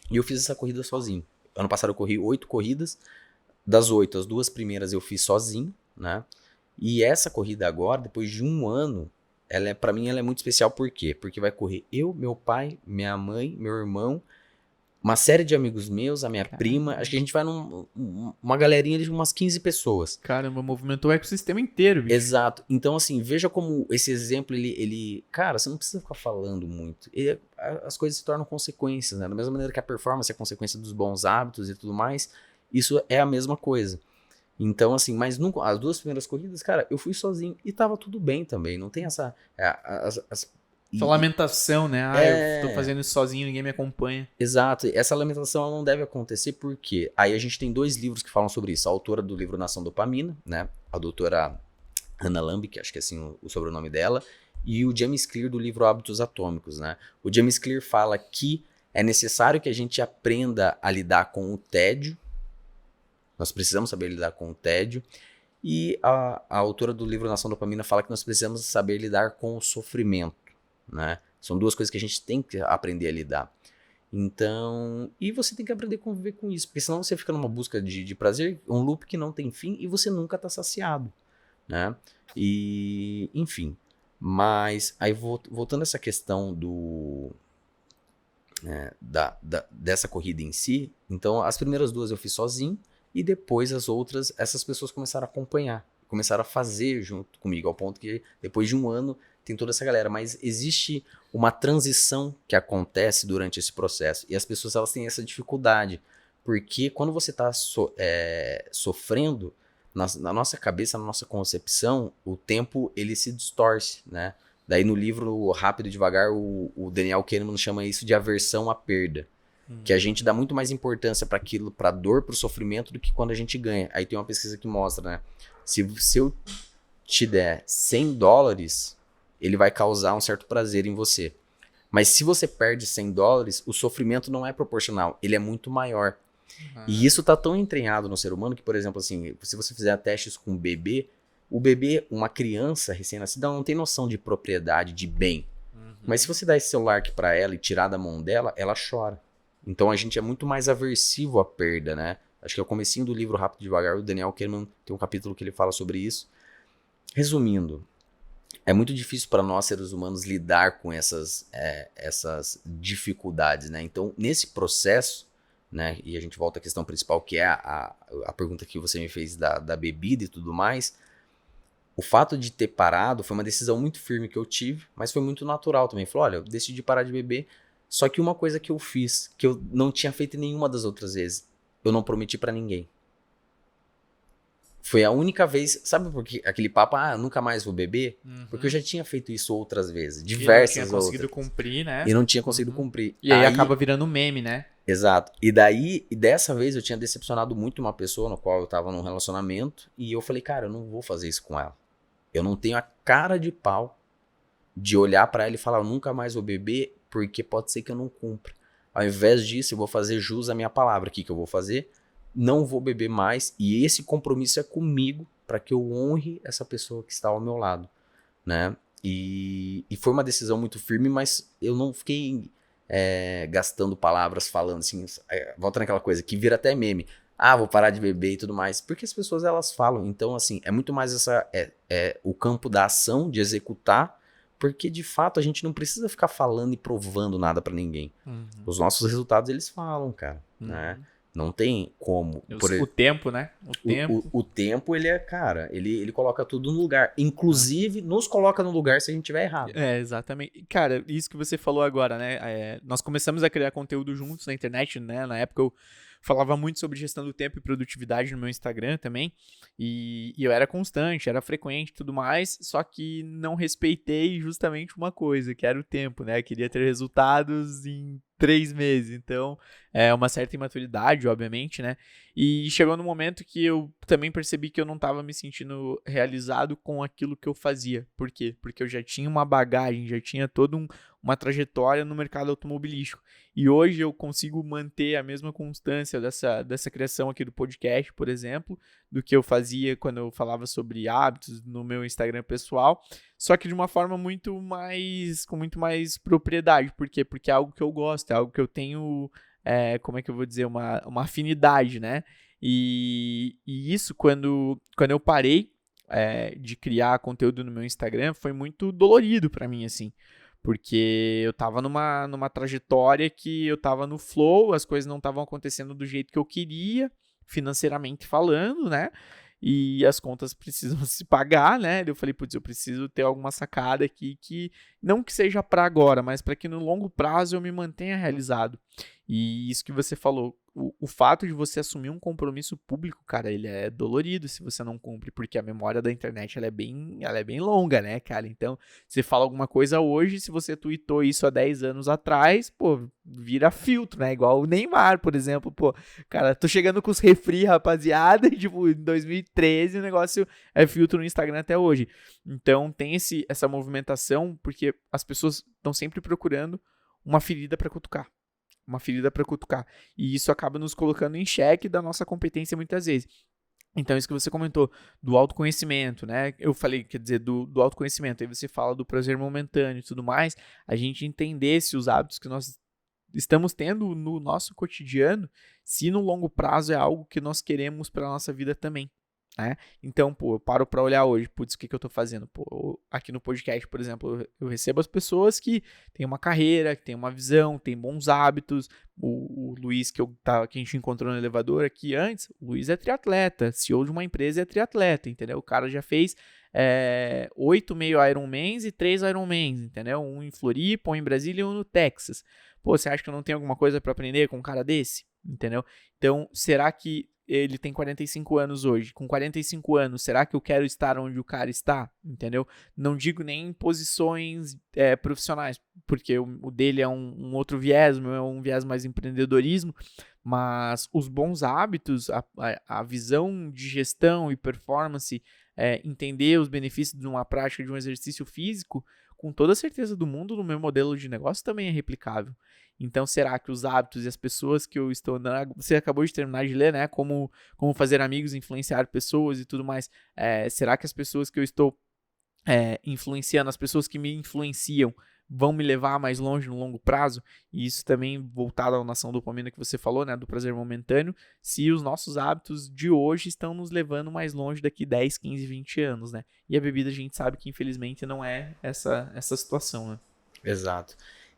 E eu fiz essa corrida sozinho. Ano passado eu corri 8 corridas. Das 8, as 2 primeiras eu fiz sozinho, né? E essa corrida agora, depois de 1 ano, pra mim ela é muito especial. Por quê? Porque vai correr eu, meu pai, minha mãe, meu irmão, uma série de amigos meus, a minha prima. Acho que a gente vai uma galerinha de umas 15 pessoas. Caramba, movimentou o ecossistema inteiro, bicho. Exato. Então, assim, veja como esse exemplo, cara, você não precisa ficar falando muito. As coisas se tornam consequências, né? Da mesma maneira que a performance é consequência dos bons hábitos e tudo mais, isso é a mesma coisa. Então, assim, mas as 2 primeiras corridas, cara, eu fui sozinho e tava tudo bem também. Não tem essa... Essa lamentação, né? Eu tô fazendo isso sozinho, ninguém me acompanha. Exato. Essa lamentação ela não deve acontecer porque aí a gente tem 2 livros que falam sobre isso. A autora do livro Nação Dopamina, né? A doutora Hannah Lambic, acho que é assim o sobrenome dela. E o James Clear do livro Hábitos Atômicos, né? O James Clear fala que é necessário que a gente aprenda a lidar com o tédio. Nós precisamos saber lidar com o tédio. E a autora do livro Nação Dopamina fala que nós precisamos saber lidar com o sofrimento, né? São 2 coisas que a gente tem que aprender a lidar. Então, e você tem que aprender a conviver com isso, porque senão você fica numa busca de prazer, um loop que não tem fim e você nunca tá saciado, né? E, enfim, mas aí voltando a essa questão dessa corrida em si, então as primeiras 2 eu fiz sozinho e depois as outras, essas pessoas começaram a acompanhar, começaram a fazer junto comigo, ao ponto que depois de 1 ano tem toda essa galera, mas existe uma transição que acontece durante esse processo e as pessoas elas têm essa dificuldade, porque quando você está sofrendo, na nossa cabeça, na nossa concepção, o tempo ele se distorce, né? Daí no livro Rápido e Devagar, o Daniel Kahneman chama isso de aversão à perda, que a gente dá muito mais importância para aquilo, para dor, para o sofrimento, do que quando a gente ganha. Aí tem uma pesquisa que mostra, né? Se eu te der $100, ele vai causar um certo prazer em você. Mas se você perde $100, o sofrimento não é proporcional, ele é muito maior. E isso tá tão entranhado no ser humano que, por exemplo, assim, se você fizer testes com um bebê, o bebê, uma criança recém-nascida, não tem noção de propriedade, de bem. Mas se você dar esse celular aqui pra ela e tirar da mão dela, ela chora. Então a gente é muito mais aversivo à perda, né? Acho que é o comecinho do livro Rápido e Devagar, o Daniel Kahneman tem um capítulo que ele fala sobre isso. Resumindo, é muito difícil para nós, seres humanos, lidar com essas dificuldades, né? Então, nesse processo, né? E a gente volta à questão principal, que é a pergunta que você me fez da bebida e tudo mais. o fato de ter parado foi uma decisão muito firme que eu tive, mas foi muito natural também. Falei, olha, eu decidi parar de beber, só que uma coisa que eu fiz, que eu não tinha feito nenhuma das outras vezes, eu não prometi pra ninguém. Foi a única vez, sabe por que aquele papo, nunca mais vou beber? Porque eu já tinha feito isso outras vezes, diversas outras. E não tinha conseguido cumprir, né? E não tinha conseguido cumprir. E aí acaba virando meme, né? Exato. E daí, dessa vez eu tinha decepcionado muito uma pessoa no qual eu tava num relacionamento, e eu falei, cara, eu não vou fazer isso com ela. Eu não tenho a cara de pau de olhar pra ela e falar, eu nunca mais vou beber, porque pode ser que eu não cumpra. Ao invés disso, eu vou fazer jus à minha palavra. O que eu vou fazer? Não vou beber mais, e esse compromisso é comigo para que eu honre essa pessoa que está ao meu lado, né? E foi uma decisão muito firme, mas eu não fiquei gastando palavras falando assim, volta naquela coisa que vira até meme, vou parar de beber e tudo mais, porque as pessoas elas falam, então assim, é muito mais o campo da ação, de executar, porque de fato a gente não precisa ficar falando e provando nada para ninguém. Os nossos resultados eles falam, cara, né? Não tem como. O tempo, né? O tempo, ele cara, ele coloca tudo no lugar. Inclusive, nos coloca no lugar se a gente tiver errado. Exatamente. Cara, isso que você falou agora, né? Nós começamos a criar conteúdo juntos na internet, né? Na época eu falava muito sobre gestão do tempo e produtividade no meu Instagram também. E eu era constante, era frequente e tudo mais, só que não respeitei justamente uma coisa, que era o tempo, né? Eu queria ter resultados em 3 meses, então uma certa imaturidade, obviamente, né? E chegou no momento que eu também percebi que eu não estava me sentindo realizado com aquilo que eu fazia. Por quê? Porque eu já tinha uma bagagem, já tinha toda uma trajetória no mercado automobilístico. E hoje eu consigo manter a mesma constância dessa criação aqui do podcast, por exemplo, do que eu fazia quando eu falava sobre hábitos no meu Instagram pessoal, só que de uma forma com muito mais propriedade. Por quê? Porque é algo que eu gosto, é algo que eu tenho, como é que eu vou dizer, uma afinidade, né? E isso, quando eu parei de criar conteúdo no meu Instagram, foi muito dolorido pra mim, assim. Porque eu tava numa trajetória que eu tava no flow, as coisas não estavam acontecendo do jeito que eu queria, financeiramente falando, né? E as contas precisam se pagar, né? Eu falei, putz, eu preciso ter alguma sacada aqui que não que seja para agora, mas para que no longo prazo eu me mantenha realizado. E isso que você falou, o fato de você assumir um compromisso público, cara, ele é dolorido se você não cumpre, porque a memória da internet ela é bem longa, né, cara? Então, você fala alguma coisa hoje, se você tweetou isso há 10 anos atrás, pô, vira filtro, né? Igual o Neymar, por exemplo, pô, cara, tô chegando com os refri, rapaziada, e, tipo, em 2013 o negócio é filtro no Instagram até hoje. Então, tem essa movimentação, porque as pessoas estão sempre procurando uma ferida para cutucar. Uma ferida para cutucar. E isso acaba nos colocando em xeque da nossa competência muitas vezes. Então, isso que você comentou do autoconhecimento, né? Eu falei, quer dizer, do autoconhecimento. Aí você fala do prazer momentâneo e tudo mais. A gente entender se os hábitos que nós estamos tendo no nosso cotidiano, se no longo prazo é algo que nós queremos para a nossa vida também. Né? Então, pô, eu paro pra olhar hoje, putz, o que eu tô fazendo? Pô, aqui no podcast, por exemplo, eu recebo as pessoas que têm uma carreira, que têm uma visão, têm bons hábitos. O Luiz, que a gente encontrou no elevador aqui antes, o Luiz é triatleta, CEO de uma empresa é triatleta, entendeu? O cara já fez 8 meio Ironmans e 3 Ironmans, entendeu? Um em Floripa, um em Brasília e um no Texas. Pô, você acha que eu não tenho alguma coisa pra aprender com um cara desse? Entendeu? Então, será que ele tem 45 anos hoje? Com 45 anos, será que eu quero estar onde o cara está? Entendeu? Não digo nem em posições profissionais, porque o dele é um outro viés, o meu é um viés mais empreendedorismo, mas os bons hábitos, a visão de gestão e performance, entender os benefícios de uma prática de um exercício físico, com toda a certeza do mundo, no meu modelo de negócio também é replicável. Então, será que os hábitos e as pessoas que eu estou andando... Você acabou de terminar de ler, né? Como fazer amigos, influenciar pessoas e tudo mais. Será que as pessoas que eu estou influenciando, as pessoas que me influenciam, vão me levar mais longe no longo prazo? E isso também voltado à nação dopamina que você falou, né? Do prazer momentâneo. Se os nossos hábitos de hoje estão nos levando mais longe daqui 10, 15, 20 anos, né? E a bebida a gente sabe que infelizmente não é essa situação, né? Exato.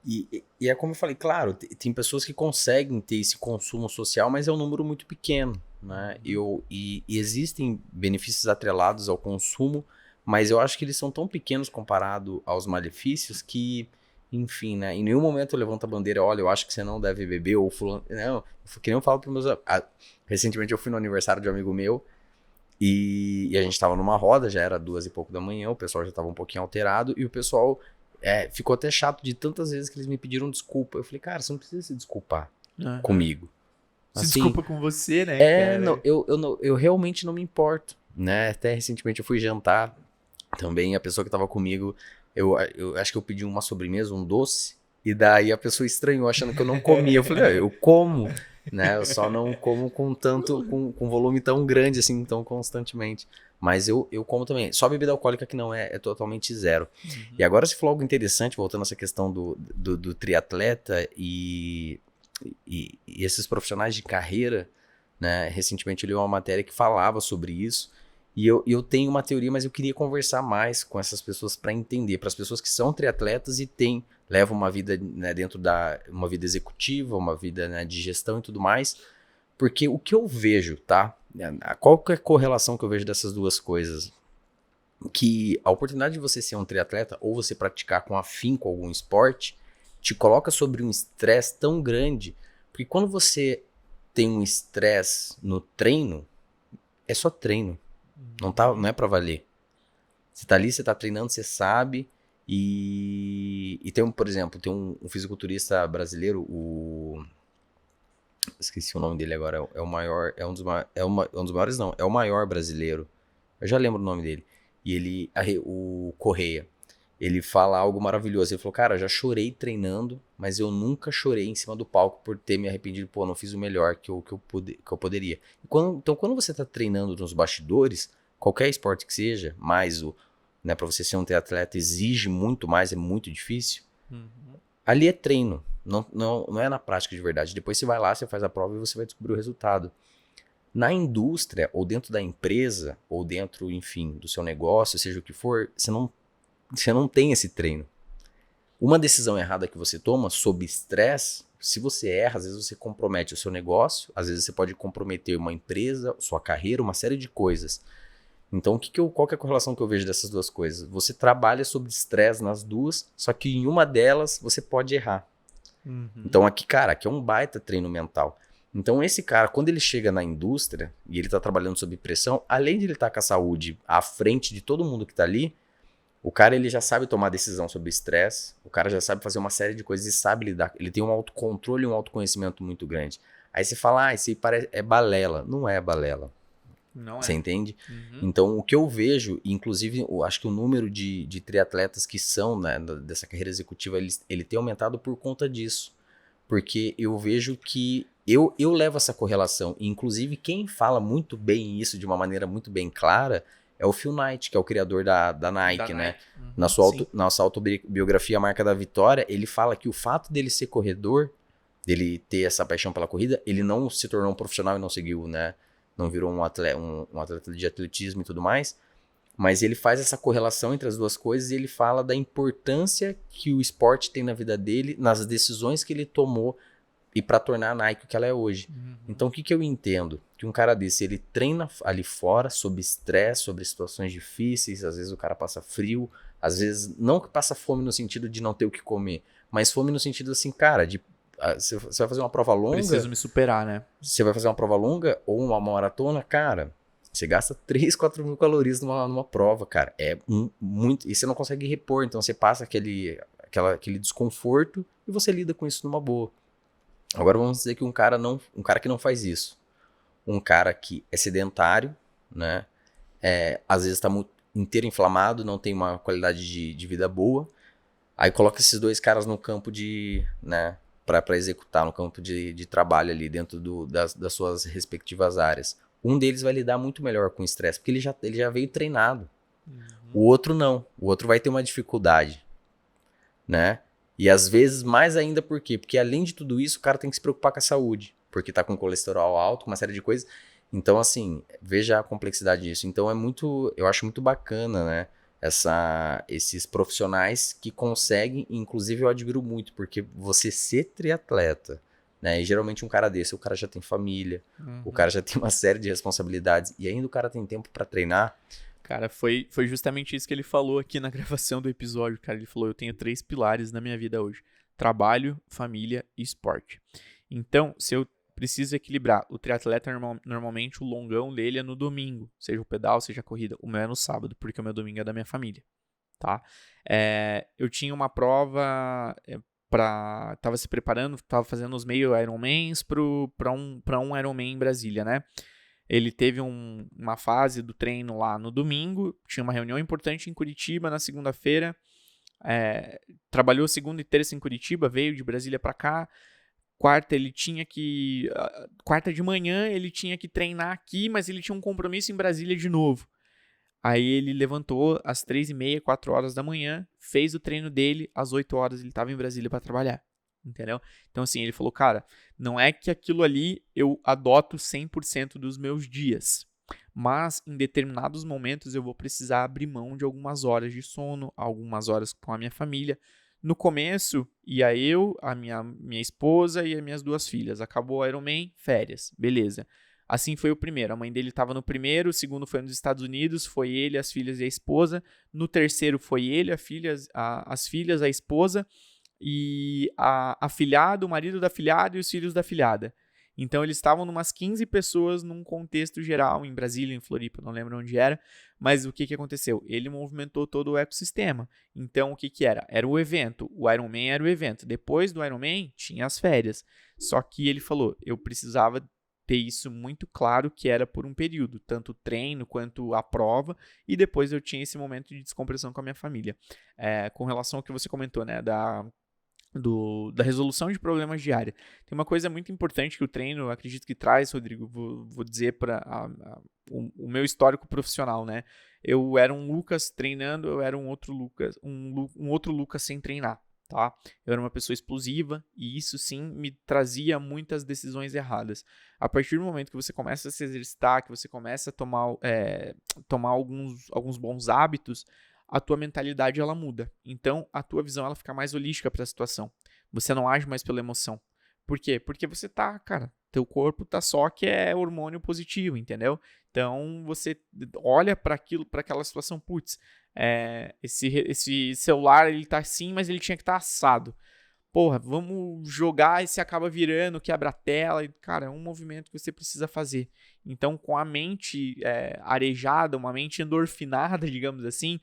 E é como eu falei, claro, tem pessoas que conseguem ter esse consumo social, mas é um número muito pequeno, né? E existem benefícios atrelados ao consumo, Mas eu acho que eles são tão pequenos comparado aos malefícios que, enfim, né? Em nenhum momento eu levanto a bandeira, olha, eu acho que você não deve beber, ou fulano. Não, que nem eu falo para meus. Recentemente eu fui no aniversário de um amigo meu e a gente tava numa roda, já era 2 e pouco da manhã, o pessoal já tava um pouquinho alterado e o pessoal ficou até chato de tantas vezes que eles me pediram desculpa. Eu falei, cara, você não precisa se desculpar comigo. Se Assim, desculpa com você, né? Cara? não, eu realmente não me importo, né? Até recentemente eu fui jantar também, a pessoa que tava comigo, eu acho que eu pedi uma sobremesa, um doce, e daí a pessoa estranhou, achando que eu não comia. Eu falei, eu como, né? Eu só não como com volume tão grande, assim, tão constantemente. Mas eu como também. Só bebida alcoólica que não é totalmente zero. E agora você falou algo interessante, voltando a essa questão do triatleta e esses profissionais de carreira, né? Recentemente eu li uma matéria que falava sobre isso. E eu tenho uma teoria, mas eu queria conversar mais com essas pessoas para entender. Para as pessoas que são triatletas e levam uma vida, né, dentro uma vida executiva, uma vida, né, de gestão e tudo mais. Porque o que eu vejo, tá? Qual que é a correlação que eu vejo dessas duas coisas? Que a oportunidade de você ser um triatleta ou você praticar com afinco algum esporte te coloca sobre um estresse tão grande. Porque quando você tem um estresse no treino, é só treino. Não é pra valer. Você tá ali, você tá treinando, você sabe. E tem por exemplo, tem um fisiculturista brasileiro, esqueci o nome dele agora, é o maior, é um dos maiores não, é o maior brasileiro. Eu já lembro o nome dele. E o Correia, ele fala algo maravilhoso. Ele falou, cara, eu já chorei treinando, mas eu nunca chorei em cima do palco por ter me arrependido. Pô, não fiz o melhor que eu poderia. Então, quando você tá treinando nos bastidores, qualquer esporte que seja, mais né, pra você ser um triatleta exige muito mais, é muito difícil. Ali é treino, não é na prática de verdade. Depois você vai lá, você faz a prova e você vai descobrir o resultado. Na indústria, ou dentro da empresa, ou dentro, enfim, do seu negócio, seja o que for, você não tem esse treino. Uma decisão errada que você toma sob estresse, se você erra, às vezes você compromete o seu negócio, às vezes você pode comprometer uma empresa, sua carreira, uma série de coisas. Então, qual que é a correlação que eu vejo dessas duas coisas? Você trabalha sob estresse nas duas, só que em uma delas você pode errar. Então, aqui é um baita treino mental. Então, esse cara, quando ele chega na indústria e ele tá trabalhando sob pressão, além de ele estar com a saúde à frente de todo mundo que tá ali, o cara, ele já sabe tomar decisão sobre estresse, o cara já sabe fazer uma série de coisas e sabe lidar. Ele tem um autocontrole e um autoconhecimento muito grande. Aí você fala, isso aí é balela. Não é balela. Não é. Você entende? Então, o que eu vejo, inclusive, eu acho que o número de triatletas que são, né, dessa carreira executiva, ele tem aumentado por conta disso. Porque eu vejo que eu levo essa correlação. E, inclusive, quem fala muito bem isso de uma maneira muito bem clara é o Phil Knight, que é o criador da Nike, né? Na sua autobiografia, A Marca da Vitória, ele fala que o fato dele ser corredor, dele ter essa paixão pela corrida, ele não se tornou um profissional e não seguiu, né? Não virou um atleta de atletismo e tudo mais. Mas ele faz essa correlação entre as duas coisas e ele fala da importância que o esporte tem na vida dele, nas decisões que ele tomou e para tornar a Nike o que ela é hoje. Então, o que eu entendo? Que um cara desse, ele treina ali fora, sob estresse, sobre situações difíceis, às vezes o cara passa frio, às vezes não que passa fome no sentido de não ter o que comer, mas fome no sentido assim, cara, você vai fazer uma prova longa... Preciso me superar, né? Você vai fazer uma prova longa ou uma maratona, cara, você gasta 3, 4 mil calorias numa prova, cara. É muito... E você não consegue repor, então você passa aquele desconforto e você lida com isso numa boa. Agora vamos dizer que um cara que não faz isso, um cara que é sedentário, né? Às vezes está inteiro inflamado, não tem uma qualidade de vida boa, aí coloca esses dois caras no campo né, para executar, no campo de trabalho ali dentro das suas respectivas áreas. Um deles vai lidar muito melhor com o estresse, porque ele já veio treinado. O outro não, o outro vai ter uma dificuldade, né? E às vezes mais ainda por quê? Porque além de tudo isso, o cara tem que se preocupar com a saúde, porque tá com colesterol alto, com uma série de coisas. Então, assim, veja a complexidade disso. Então eu acho muito bacana, né? Esses profissionais que conseguem, inclusive eu admiro muito, porque você ser triatleta, né? E geralmente um cara desse, o cara já tem família, o cara já tem uma série de responsabilidades, e ainda o cara tem tempo para treinar. Cara, foi justamente isso que ele falou aqui na gravação do episódio, cara. Ele falou, eu tenho 3 pilares na minha vida hoje. Trabalho, família e esporte. Então, se eu preciso equilibrar, o triatleta normalmente o longão dele é no domingo, seja o pedal, seja a corrida. O meu é no sábado, porque o meu domingo é da minha família, tá? Eu tinha uma prova tava se preparando, tava fazendo os meio Ironmans pra um Ironman em Brasília, né? Ele teve uma fase do treino lá no domingo, tinha uma reunião importante em Curitiba na segunda-feira, trabalhou segunda e terça em Curitiba, veio de Brasília pra cá. Quarta de manhã ele tinha que treinar aqui, mas ele tinha um compromisso em Brasília de novo. Aí ele levantou às 3h30, 4 horas da manhã, fez o treino dele, às 8 horas ele estava em Brasília para trabalhar, entendeu? Então assim, ele falou, cara, não é que aquilo ali eu adoto 100% dos meus dias, mas em determinados momentos eu vou precisar abrir mão de algumas horas de sono, algumas horas com a minha família. No começo, ia eu, a minha esposa e as minhas 2 filhas. Acabou o Ironman, férias, beleza. Assim foi o primeiro. A mãe dele estava no primeiro, o segundo foi nos Estados Unidos, foi ele, as filhas e a esposa. No terceiro foi ele, as filhas, a esposa e a afilhada, o marido da afilhada e os filhos da afilhada. Então eles estavam numas 15 pessoas num contexto geral, em Brasília, em Floripa, não lembro onde era, mas o que aconteceu? Ele movimentou todo o ecossistema. Então o que era? Era o evento, o Ironman era o evento. Depois do Ironman tinha as férias. Só que ele falou, eu precisava ter isso muito claro que era por um período, tanto o treino quanto a prova, e depois eu tinha esse momento de descompressão com a minha família. Com relação ao que você comentou, né, da resolução de problemas diária. Tem uma coisa muito importante que o treino, eu acredito que traz, Rodrigo, vou dizer para o meu histórico profissional, né? Eu era um Lucas treinando, eu era um outro Lucas, um outro Lucas sem treinar, tá? Eu era uma pessoa explosiva e isso sim me trazia muitas decisões erradas. A partir do momento que você começa a se exercitar, que você começa a tomar alguns bons hábitos, a tua mentalidade ela muda. Então, a tua visão ela fica mais holística para a situação. Você não age mais pela emoção. Por quê? Porque você teu corpo tá só que é hormônio positivo, entendeu? Então, você olha para aquela situação, putz, esse celular ele tá assim, mas ele tinha que estar assado. Porra, vamos jogar e se acaba virando, quebra a tela. Cara, é um movimento que você precisa fazer. Então, com a mente arejada, uma mente endorfinada, digamos assim,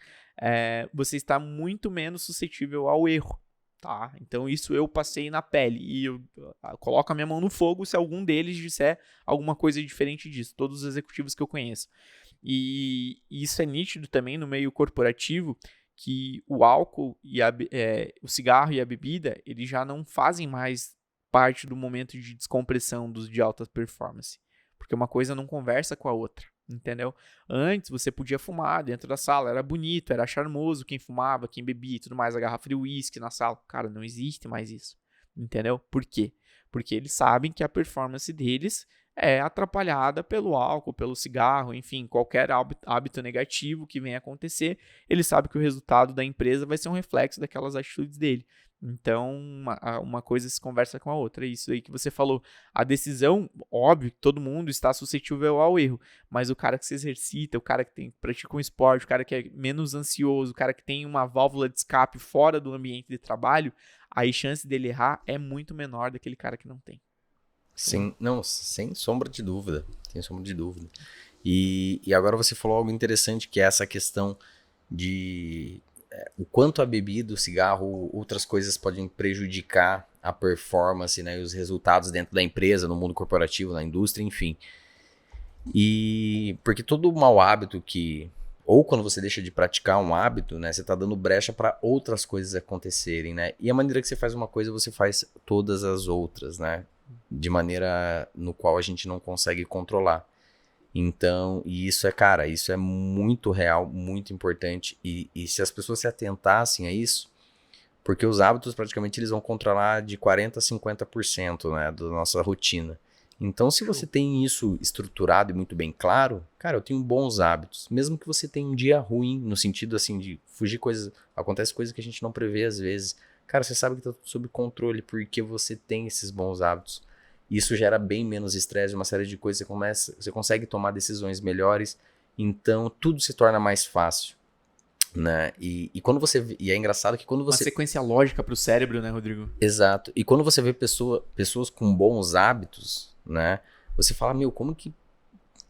você está muito menos suscetível ao erro, tá? Então, isso eu passei na pele. E eu coloco a minha mão no fogo se algum deles disser alguma coisa diferente disso. Todos os executivos que eu conheço. E isso é nítido também no meio corporativo, que o álcool e o cigarro e a bebida, eles já não fazem mais parte do momento de descompressão de alta performance. Porque uma coisa não conversa com a outra, entendeu? Antes você podia fumar dentro da sala, era bonito, era charmoso quem fumava, quem bebia e tudo mais, a garrafa de uísque na sala. Cara, não existe mais isso, entendeu? Por quê? Porque eles sabem que a performance deles é atrapalhada pelo álcool, pelo cigarro, enfim, qualquer hábito negativo que venha acontecer, ele sabe que o resultado da empresa vai ser um reflexo daquelas atitudes dele. Então, uma coisa se conversa com a outra. É isso aí que você falou. A decisão, óbvio, todo mundo está suscetível ao erro, mas o cara que se exercita, o cara que pratica um esporte, o cara que é menos ansioso, o cara que tem uma válvula de escape fora do ambiente de trabalho, a chance dele errar é muito menor daquele cara que não tem. Sem sombra de dúvida. Sem sombra de dúvida. E agora você falou algo interessante, que é essa questão de o quanto a bebida, o cigarro, outras coisas podem prejudicar a performance, né, e os resultados dentro da empresa, no mundo corporativo, na indústria, enfim. E porque todo mau hábito ou quando você deixa de praticar um hábito, né, você está dando brecha para outras coisas acontecerem, né? E a maneira que você faz uma coisa, você faz todas as outras, né? De maneira no qual a gente não consegue controlar. Então, e isso é muito real, muito importante. E se as pessoas se atentassem a isso, porque os hábitos praticamente eles vão controlar de 40% a 50%, né, da nossa rotina. Então, se você tem isso estruturado e muito bem claro, cara, eu tenho bons hábitos. Mesmo que você tenha um dia ruim, no sentido assim de fugir coisas, acontece coisas que a gente não prevê às vezes. Cara, você sabe que tá tudo sob controle porque você tem esses bons hábitos. Isso gera bem menos estresse, uma série de coisas, você consegue tomar decisões melhores Então, tudo se torna mais fácil, né? E quando você... E é engraçado que quando Uma você... sequência lógica pro cérebro, né, Rodrigo? Exato. E quando você vê pessoas com bons hábitos, né? Você fala, meu, como que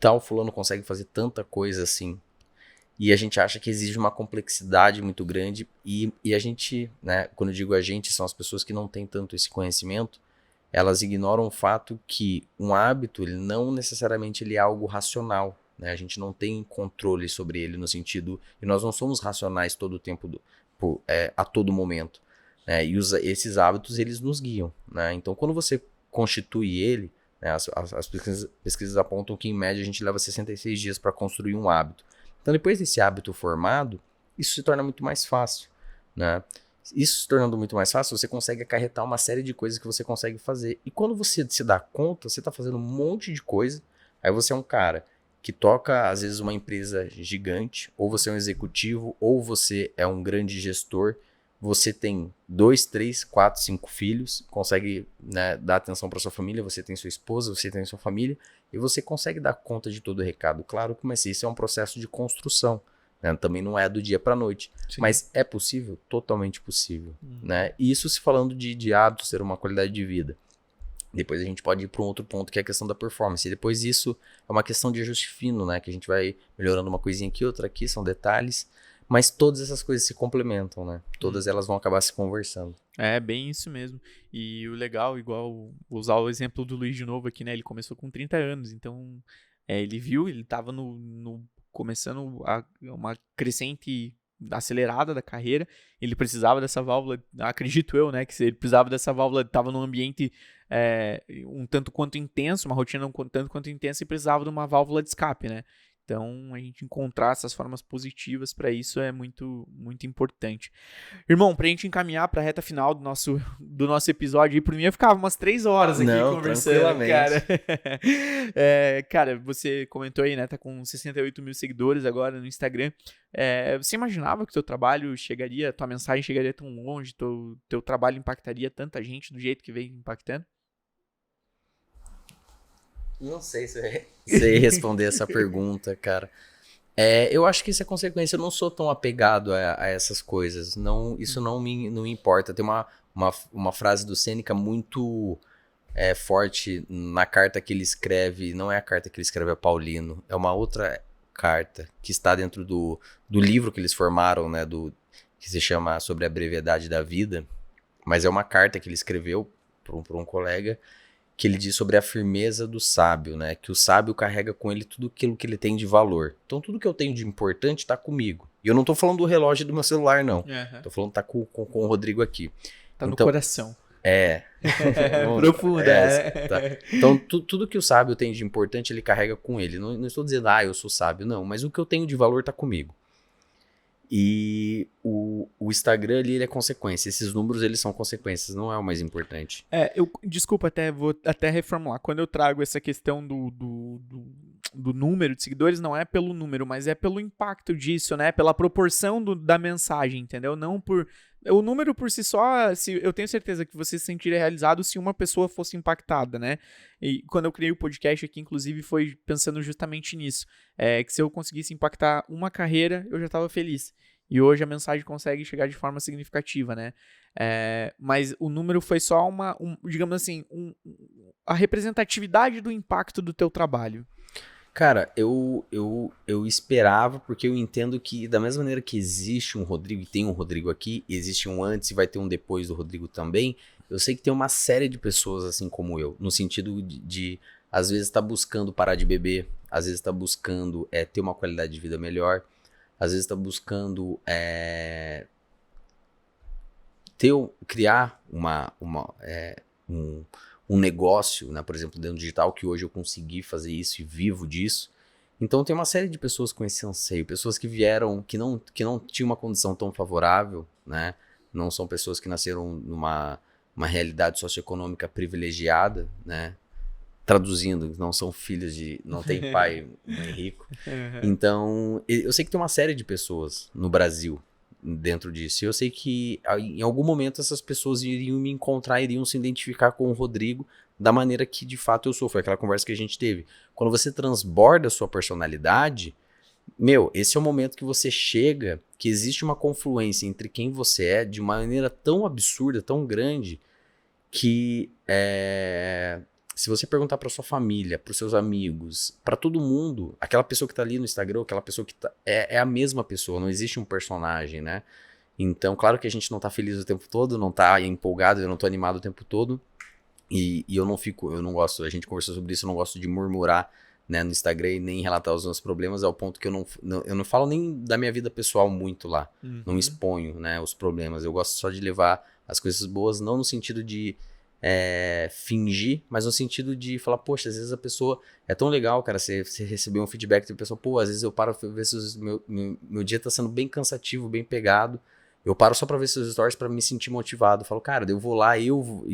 tal fulano consegue fazer tanta coisa assim? E a gente acha que exige uma complexidade muito grande e a gente, né? Quando eu digo a gente, são as pessoas que não têm tanto esse conhecimento, elas ignoram o fato que um hábito, ele não necessariamente ele é algo racional, né? A gente não tem controle sobre ele no sentido... E nós não somos racionais todo o tempo, a todo momento, né? E esses hábitos, eles nos guiam, né? Então, quando você constitui ele, né? As pesquisas apontam que, em média, a gente leva 66 dias para construir um hábito. Então, depois desse hábito formado, isso se torna muito mais fácil, né? Isso se tornando muito mais fácil, você consegue acarretar uma série de coisas que você consegue fazer. E quando você se dá conta, você está fazendo um monte de coisa. Aí você é um cara que toca, às vezes, uma empresa gigante, ou você é um executivo, ou você é um grande gestor. Você tem 2, 3, 4, 5 filhos, consegue, né, dar atenção para sua família, você tem sua esposa, você tem sua família, e você consegue dar conta de todo o recado. Claro que mas isso é um processo de construção. Né? Também não é do dia para a noite. Sim. Mas é possível? Totalmente possível. Né? E isso se falando de hábitos, ter uma qualidade de vida. Depois a gente pode ir para um outro ponto, que é a questão da performance. E depois isso é uma questão de ajuste fino, né? Que a gente vai melhorando uma coisinha aqui, outra aqui, são detalhes. Mas todas essas coisas se complementam, né? Todas elas vão acabar se conversando. É, bem isso mesmo. E o legal, igual, vou usar o exemplo do Luiz de novo aqui, né? Ele começou com 30 anos, então ele viu, ele estava começando uma crescente acelerada da carreira, ele precisava dessa válvula, acredito eu, né, que se ele precisava dessa válvula, estava num ambiente um tanto quanto intenso, uma rotina um tanto quanto intensa e precisava de uma válvula de escape, né? Então, a gente encontrar essas formas positivas para isso é muito, muito importante. Irmão, pra gente encaminhar pra reta final do nosso episódio, por mim eu ficava umas 3 horas aqui conversando, cara. Cara, você comentou aí, né, tá com 68 mil seguidores agora no Instagram. Você imaginava que teu trabalho chegaria, tua mensagem chegaria tão longe, teu trabalho impactaria tanta gente do jeito que vem impactando? Não sei se eu sei responder essa pergunta, cara. Eu acho que isso é consequência. Eu não sou tão apegado a essas coisas. Não, isso não me importa. Tem uma frase do Sêneca muito forte na carta que ele escreve. Não é a carta que ele escreve a Paulino. É uma outra carta que está dentro do livro que eles formaram, né? Que se chama Sobre a Brevidade da Vida. Mas é uma carta que ele escreveu para um colega, que ele diz sobre a firmeza do sábio, né? Que o sábio carrega com ele tudo aquilo que ele tem de valor. Então, tudo que eu tenho de importante está comigo. E eu não tô falando do relógio do meu celular, não. Uhum. Tô falando que tá com o Rodrigo aqui. Tá no coração. Profunda. Tá. Então, tudo que o sábio tem de importante, ele carrega com ele. Não estou dizendo, eu sou sábio, não. Mas o que eu tenho de valor tá comigo. E o Instagram ali, ele é consequência. Esses números, eles são consequências, não é o mais importante. Desculpa, vou até reformular. Quando eu trago essa questão do número de seguidores, não é pelo número, mas é pelo impacto disso, né? Pela proporção da mensagem, entendeu? Não por... O número por si só, eu tenho certeza que você se sentiria realizado se uma pessoa fosse impactada, né? E quando eu criei o podcast aqui, inclusive, foi pensando justamente nisso. Que se eu conseguisse impactar uma carreira, eu já estava feliz. E hoje a mensagem consegue chegar de forma significativa, né? Mas o número foi só digamos assim, a representatividade do impacto do teu trabalho. Cara, eu esperava, porque eu entendo que da mesma maneira que existe um Rodrigo e tem um Rodrigo aqui, existe um antes e vai ter um depois do Rodrigo também, eu sei que tem uma série de pessoas assim como eu, no sentido de às vezes tá buscando parar de beber, às vezes tá buscando ter uma qualidade de vida melhor, às vezes tá buscando criar um negócio, né, por exemplo, dentro do digital, que hoje eu consegui fazer isso e vivo disso. Então tem uma série de pessoas com esse anseio, pessoas que vieram, que não tinham uma condição tão favorável, né? Não são pessoas que nasceram numa realidade socioeconômica privilegiada, né? Traduzindo, não são filhos não tem pai mãe rico. Então, eu sei que tem uma série de pessoas no Brasil dentro disso. E eu sei que em algum momento essas pessoas iriam me encontrar, iriam se identificar com o Rodrigo da maneira que de fato eu sou. Foi aquela conversa que a gente teve. Quando você transborda a sua personalidade, esse é o momento que você chega, que existe uma confluência entre quem você é de uma maneira tão absurda, tão grande, que se você perguntar pra sua família, pros seus amigos, pra todo mundo, aquela pessoa que tá ali no Instagram, aquela pessoa que é a mesma pessoa, não existe um personagem, né? Então, claro que a gente não tá feliz o tempo todo, não tá empolgado, eu não tô animado o tempo todo, e eu não gosto, a gente conversou sobre isso, eu não gosto de murmurar, né, no Instagram e nem relatar os meus problemas, ao ponto que eu não falo nem da minha vida pessoal muito lá, não exponho, né, os problemas, eu gosto só de levar as coisas boas, não no sentido de fingir, mas no sentido de falar, poxa, às vezes a pessoa é tão legal, cara, você receber um feedback da pessoa, pô, às vezes eu paro pra ver se meu dia tá sendo bem cansativo, bem pegado, eu paro só pra ver seus stories pra me sentir motivado, eu falo, cara, eu vou lá e vou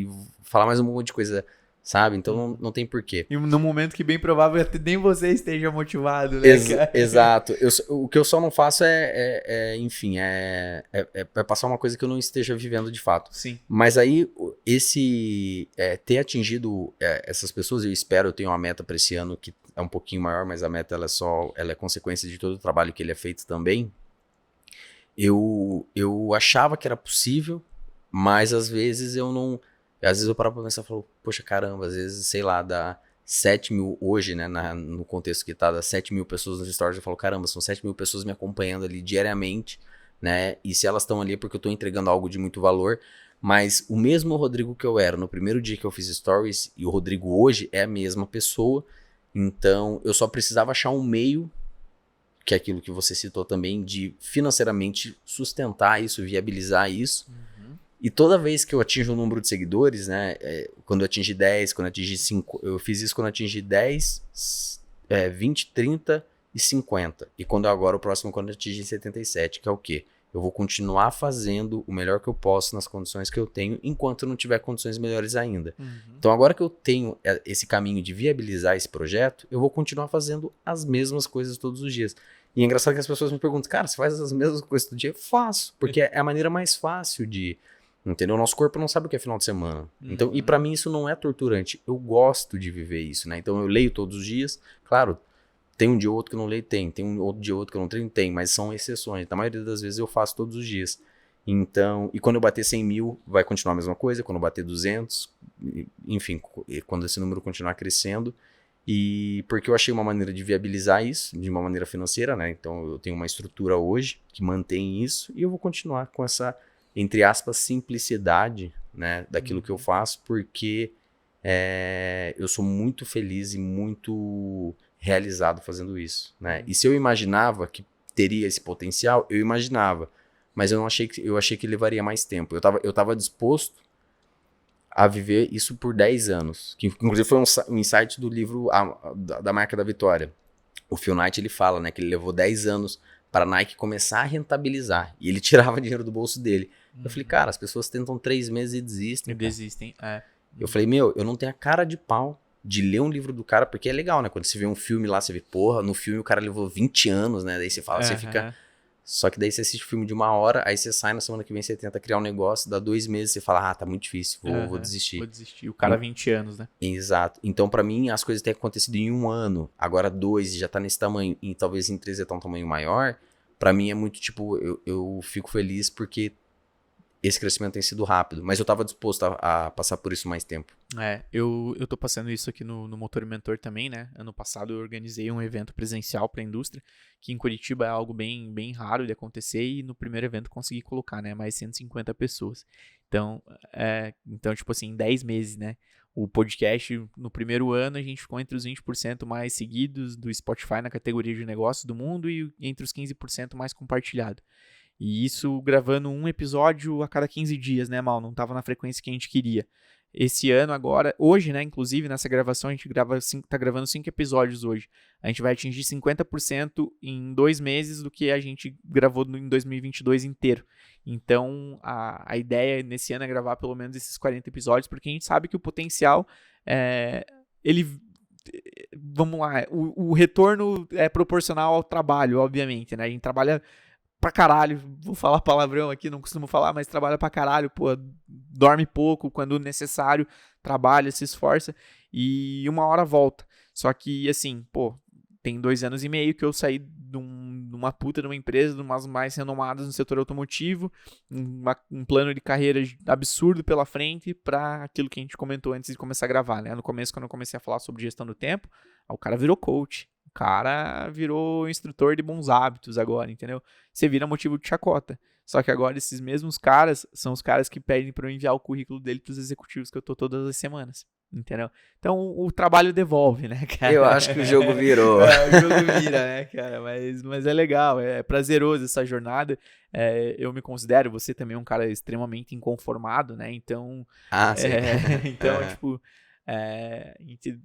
falar mais um monte de coisa, sabe? Então não tem porquê. E no momento que bem provável nem você esteja motivado, né, cara? Exato. O que eu só não faço enfim, passar uma coisa que eu não esteja vivendo de fato. Sim. Mas aí, ter atingido essas pessoas, eu tenho uma meta para esse ano que é um pouquinho maior, mas a meta ela é consequência de todo o trabalho que ele é feito também. Eu achava que era possível, mas às vezes eu não... Às vezes eu paro pra pensar e falo, poxa, caramba, às vezes, sei lá, dá 7 mil hoje, né, no contexto que tá, dá 7 mil pessoas nos stories, eu falo, caramba, são 7 mil pessoas me acompanhando ali diariamente, né, e se elas estão ali é porque eu tô entregando algo de muito valor, mas o mesmo Rodrigo que eu era no primeiro dia que eu fiz stories e o Rodrigo hoje é a mesma pessoa, então eu só precisava achar um meio, que é aquilo que você citou também, de financeiramente sustentar isso, viabilizar isso. E toda vez que eu atinjo um número de seguidores, né, quando eu atingi 10, quando eu atingi 5, eu fiz isso quando eu atingi 10, 20, 30 e 50. E agora o próximo quando eu atingir 77, que é o quê? Eu vou continuar fazendo o melhor que eu posso nas condições que eu tenho, enquanto eu não tiver condições melhores ainda. Então agora que eu tenho esse caminho de viabilizar esse projeto, eu vou continuar fazendo as mesmas coisas todos os dias. E é engraçado que as pessoas me perguntam, cara, você faz as mesmas coisas todo dia? Eu faço, porque é a maneira mais fácil de... Entendeu? O nosso corpo não sabe o que é final de semana. Então, e pra mim isso não é torturante. Eu gosto de viver isso, né? Então eu leio todos os dias. Claro, tem um dia ou outro que eu não leio, tem um outro dia ou outro que eu não treino, tem, mas são exceções. Na maioria das vezes eu faço todos os dias. Então, e quando eu bater 100 mil, vai continuar a mesma coisa. Quando eu bater 200, enfim, quando esse número continuar crescendo. E porque eu achei uma maneira de viabilizar isso, de uma maneira financeira, né? Então eu tenho uma estrutura hoje que mantém isso e eu vou continuar com essa, entre aspas, simplicidade, né, daquilo que eu faço, porque eu sou muito feliz e muito realizado fazendo isso, né? E se eu imaginava que teria esse potencial, eu imaginava, mas eu achei que levaria mais tempo. Eu tava disposto a viver isso por 10 anos, que inclusive foi um insight do livro da Marca da Vitória. O Phil Knight, ele fala, né, que ele levou 10 anos para a Nike começar a rentabilizar, e ele tirava dinheiro do bolso dele. Eu falei, cara, as pessoas tentam 3 meses e desistem. Eu falei, eu não tenho a cara de pau de ler um livro do cara, porque é legal, né? Quando você vê um filme lá, você vê, porra, no filme o cara levou 20 anos, né? Daí você fala, você fica... Só que daí você assiste o filme de 1 hora, aí você sai na semana que vem, você tenta criar um negócio, dá 2 meses, você fala, tá muito difícil, vou desistir. Vou desistir. O cara 20 anos, né? Exato. Então, pra mim, as coisas têm acontecido em 1 ano, agora 2, e já tá nesse tamanho, e talvez em 3 já tá um tamanho maior. Pra mim é muito, tipo, eu fico feliz porque esse crescimento tem sido rápido, mas eu tava disposto a passar por isso mais tempo. Eu tô passando isso aqui no Motor e Mentor também, né? Ano passado eu organizei um evento presencial pra indústria, que em Curitiba é algo bem, bem raro de acontecer, e no primeiro evento consegui colocar, né, mais 150 pessoas. Então, tipo assim, em 10 meses, né? O podcast, no primeiro ano, a gente ficou entre os 20% mais seguidos do Spotify na categoria de negócios do mundo e entre os 15% mais compartilhado. E isso gravando um episódio a cada 15 dias, né, Mal? Não tava na frequência que a gente queria. Esse ano agora, hoje, né, inclusive nessa gravação, a gente tá gravando 5 episódios hoje. A gente vai atingir 50% em 2 meses do que a gente gravou em 2022 inteiro. Então, a ideia nesse ano é gravar pelo menos esses 40 episódios, porque a gente sabe que o potencial, vamos lá, o retorno é proporcional ao trabalho, obviamente, né? A gente trabalha pra caralho, vou falar palavrão aqui, não costumo falar, mas trabalha pra caralho, pô, dorme pouco, quando necessário, trabalha, se esforça, e 1 hora volta. Só que, assim, pô, tem 2 anos e meio que eu saí de uma puta de uma empresa, de umas mais renomadas no setor automotivo, um plano de carreira absurdo pela frente para aquilo que a gente comentou antes de começar a gravar, né? No começo, quando eu comecei a falar sobre gestão do tempo, o cara virou coach, o cara virou instrutor de bons hábitos agora, entendeu? Você vira motivo de chacota. Só que agora esses mesmos caras são os caras que pedem para eu enviar o currículo dele para os executivos que eu tô todas as semanas. Entendeu? Então o trabalho devolve, né, cara? Eu acho que o jogo virou. O jogo vira, né, cara? Mas é legal, é prazeroso essa jornada. Eu me considero, você também é um cara extremamente inconformado, né? Então, Sim. então tipo, a gente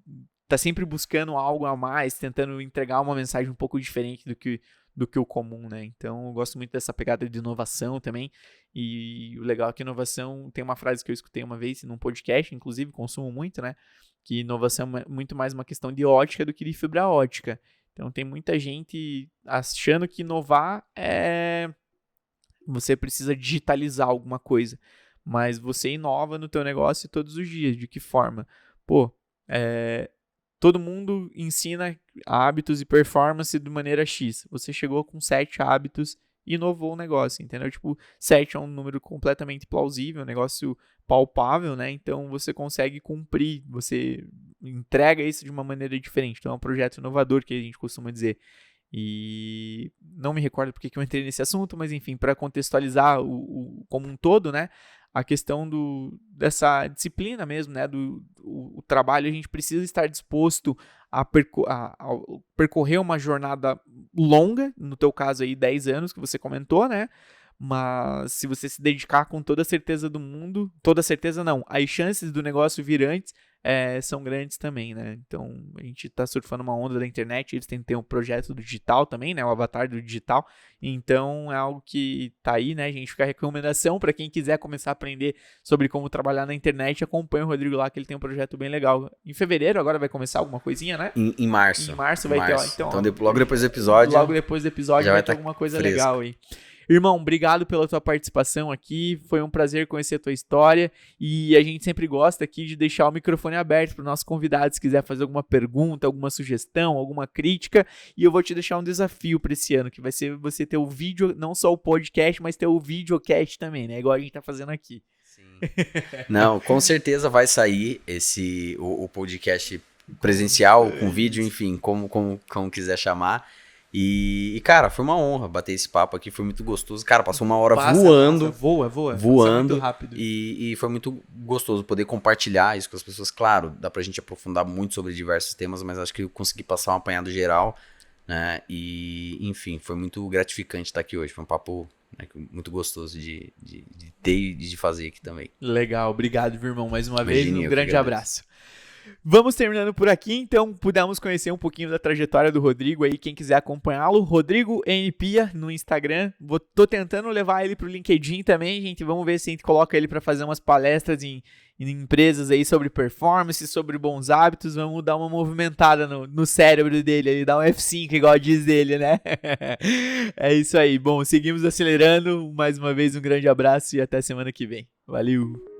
tá sempre buscando algo a mais, tentando entregar uma mensagem um pouco diferente do que o comum, né? Então, eu gosto muito dessa pegada de inovação também. E o legal é que inovação, tem uma frase que eu escutei uma vez num podcast, inclusive, consumo muito, né? Que inovação é muito mais uma questão de ótica do que de fibra ótica. Então, tem muita gente achando que inovar você precisa digitalizar alguma coisa. Mas você inova no teu negócio todos os dias. De que forma? Pô, todo mundo ensina hábitos e performance de maneira X. Você chegou com 7 hábitos e inovou o negócio, entendeu? Tipo, 7 é um número completamente plausível, um negócio palpável, né? Então, você consegue cumprir, você entrega isso de uma maneira diferente. Então, é um projeto inovador que a gente costuma dizer. E não me recordo porque que eu entrei nesse assunto, mas enfim, para contextualizar como um todo, né? A questão dessa disciplina mesmo, né? O trabalho, a gente precisa estar disposto a percorrer uma jornada longa, no teu caso aí 10 anos que você comentou, né? Mas se você se dedicar com toda a certeza do mundo, toda certeza não, as chances do negócio vir antes são grandes também, né? Então, a gente tá surfando uma onda da internet, eles têm que ter um projeto do digital também, né? O avatar do digital. Então, é algo que tá aí, né? A gente fica a recomendação para quem quiser começar a aprender sobre como trabalhar na internet, acompanha o Rodrigo lá, que ele tem um projeto bem legal. Em fevereiro agora vai começar alguma coisinha, né? Em março. Em março vai ter, ó. Então logo depois do episódio. Logo depois do episódio vai ter alguma coisa fresco. legal aí. Irmão, obrigado pela tua participação aqui, foi um prazer conhecer a tua história e a gente sempre gosta aqui de deixar o microfone aberto para os nossos convidados, se quiser fazer alguma pergunta, alguma sugestão, alguma crítica, e eu vou te deixar um desafio para esse ano, que vai ser você ter o vídeo, não só o podcast, mas ter o videocast também, né, igual a gente tá fazendo aqui. Sim. Não, com certeza vai sair o podcast presencial, com vídeo, enfim, como quiser chamar. E, cara, foi uma honra bater esse papo aqui, foi muito gostoso. Cara, passou uma hora voando. Voa. Voando. Muito rápido. E foi muito gostoso poder compartilhar isso com as pessoas. Claro, dá pra gente aprofundar muito sobre diversos temas, mas acho que eu consegui passar um apanhado geral, né? E, enfim, foi muito gratificante estar aqui hoje. Foi um papo, né, muito gostoso de ter e de fazer aqui também. Legal, obrigado, meu irmão, mais uma vez. Um grande abraço. Vamos terminando por aqui, então pudemos conhecer um pouquinho da trajetória do Rodrigo aí, quem quiser acompanhá-lo, Rodrigo N. Pia no Instagram, tô tentando levar ele pro LinkedIn também, gente, vamos ver se a gente coloca ele para fazer umas palestras em empresas aí sobre performance, sobre bons hábitos, vamos dar uma movimentada no cérebro dele aí, dar um F5 igual diz ele, né? É isso aí, bom, seguimos acelerando, mais uma vez um grande abraço e até semana que vem, valeu!